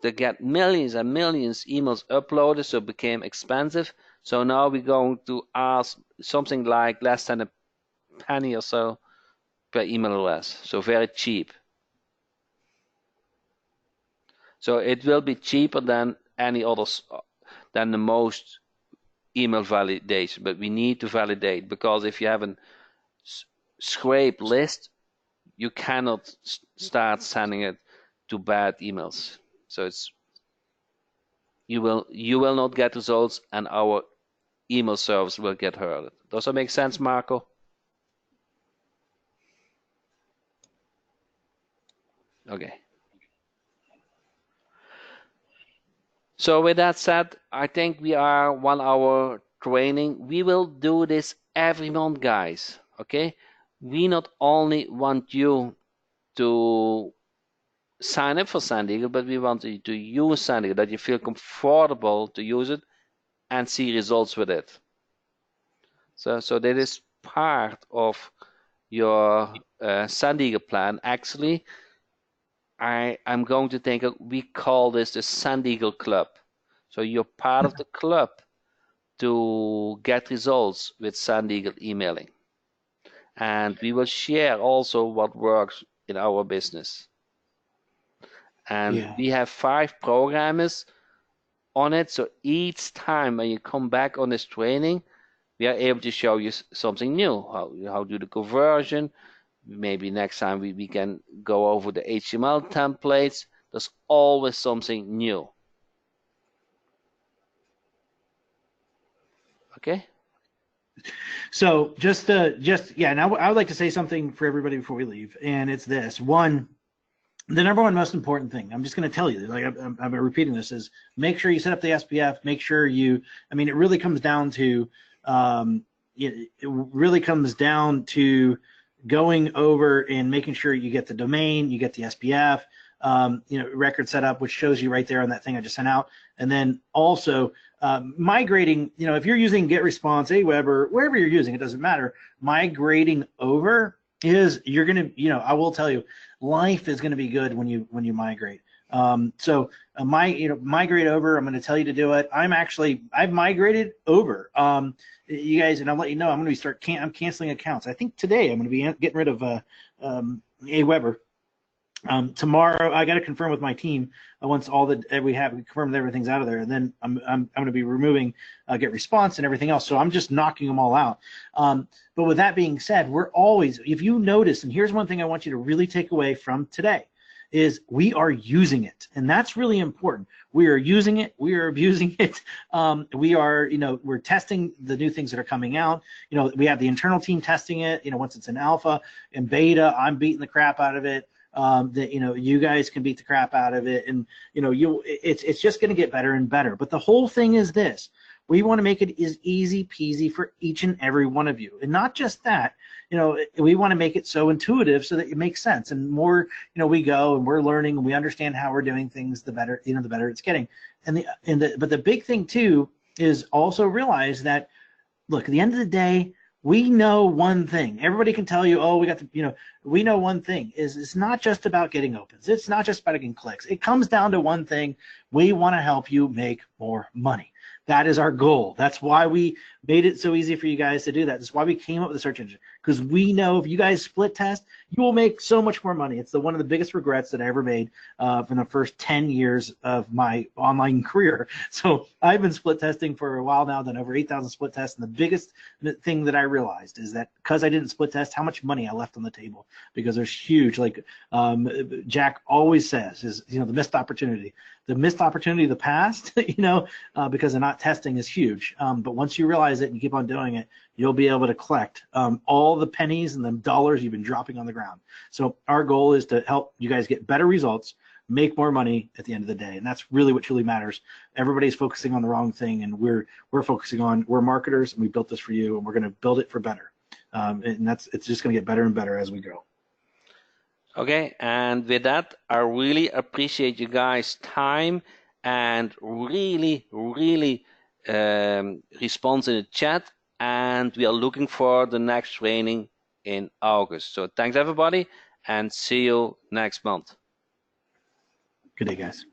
they get millions and millions emails uploaded, so it became expensive. So now we're going to ask something like less than a penny or so per email address. So very cheap. So it will be cheaper than any others, than the most email validation, but we need to validate, because if you have a scrape list, you cannot start sending it to bad emails. So you will not get results, and our email service will get hurt. Does that make sense, Marco? Okay. So with that said, I think we are 1 hour training. We will do this every month, guys. Okay? We not only want you to sign up for SendEagle, but we want you to use SendEagle, that you feel comfortable to use it and see results with it. So that is part of your SendEagle plan. Actually, I'm going to think we call this the SendEagle Club. So you're part of the club to get results with SendEagle emailing. And we will share also what works in our business. And we have 5 programmers on it. So each time when you come back on this training, we are able to show you something new. How do the conversion? Maybe next time we can go over the HTML templates. There's always something new. Okay. So now I would like to say something for everybody before we leave, and it's this. One, the number one most important thing, I'm just going to tell you, like I've been repeating this, is make sure you set up the SPF. Make sure it really comes down to, it really comes down to going over and making sure you get the domain, you get the SPF, record setup, which shows you right there on that thing I just sent out. And then also migrating, if you're using GetResponse, Aweber, wherever you're using, it doesn't matter. Migrating over is, you're going to, I will tell you, life is going to be good when you migrate. Migrate over. I'm going to tell you to do it. I've migrated over. You guys, and I'll let you know, I'm going to be I'm canceling accounts. I think today I'm going to be getting rid of Aweber. Tomorrow I got to confirm with my team once we confirmed everything's out of there, and then I'm going to be removing GetResponse and everything else. So I'm just knocking them all out. But with that being said, we're always, if you notice, and here's one thing I want you to really take away from today, is we are using it, and that's really important. We are using it. We are abusing it. We are, we're testing the new things that are coming out. We have the internal team testing it. Once it's in alpha and beta, I'm beating the crap out of it. That you guys can beat the crap out of it, and it's just going to get better and better. But the whole thing is this: we want to make it as easy peasy for each and every one of you, and not just that. We want to make it so intuitive so that it makes sense. And more, we go and we're learning and we understand how we're doing things, the better, the better it's getting. But the big thing too is also realize that, look, at the end of the day, we know one thing. Everybody can tell you, oh, we know one thing. It's not just about getting opens. It's not just about getting clicks. It comes down to one thing. We want to help you make more money. That is our goal. That's why we made it so easy for you guys to do that. That's why we came up with the search engine, because we know if you guys split test, you will make so much more money. It's one of the biggest regrets that I ever made from the first 10 years of my online career. So I've been split testing for a while now, done over 8,000 split tests. And the biggest thing that I realized is that because I didn't split test, how much money I left on the table, because there's huge, like Jack always says, is the missed opportunity. The missed opportunity of the past, because of not testing is huge. But once you realize it and you keep on doing it, you'll be able to collect all the pennies and the dollars you've been dropping on the ground. So our goal is to help you guys get better results, make more money at the end of the day. And that's really what truly matters. Everybody's focusing on the wrong thing, and we're focusing on, we're marketers, and we built this for you, and we're going to build it for better. And it's just going to get better and better as we go. Okay, and with that, I really appreciate you guys' time and really response in the chat. And we are looking for the next training in August. So thanks everybody, and see you next month. Good day, guys.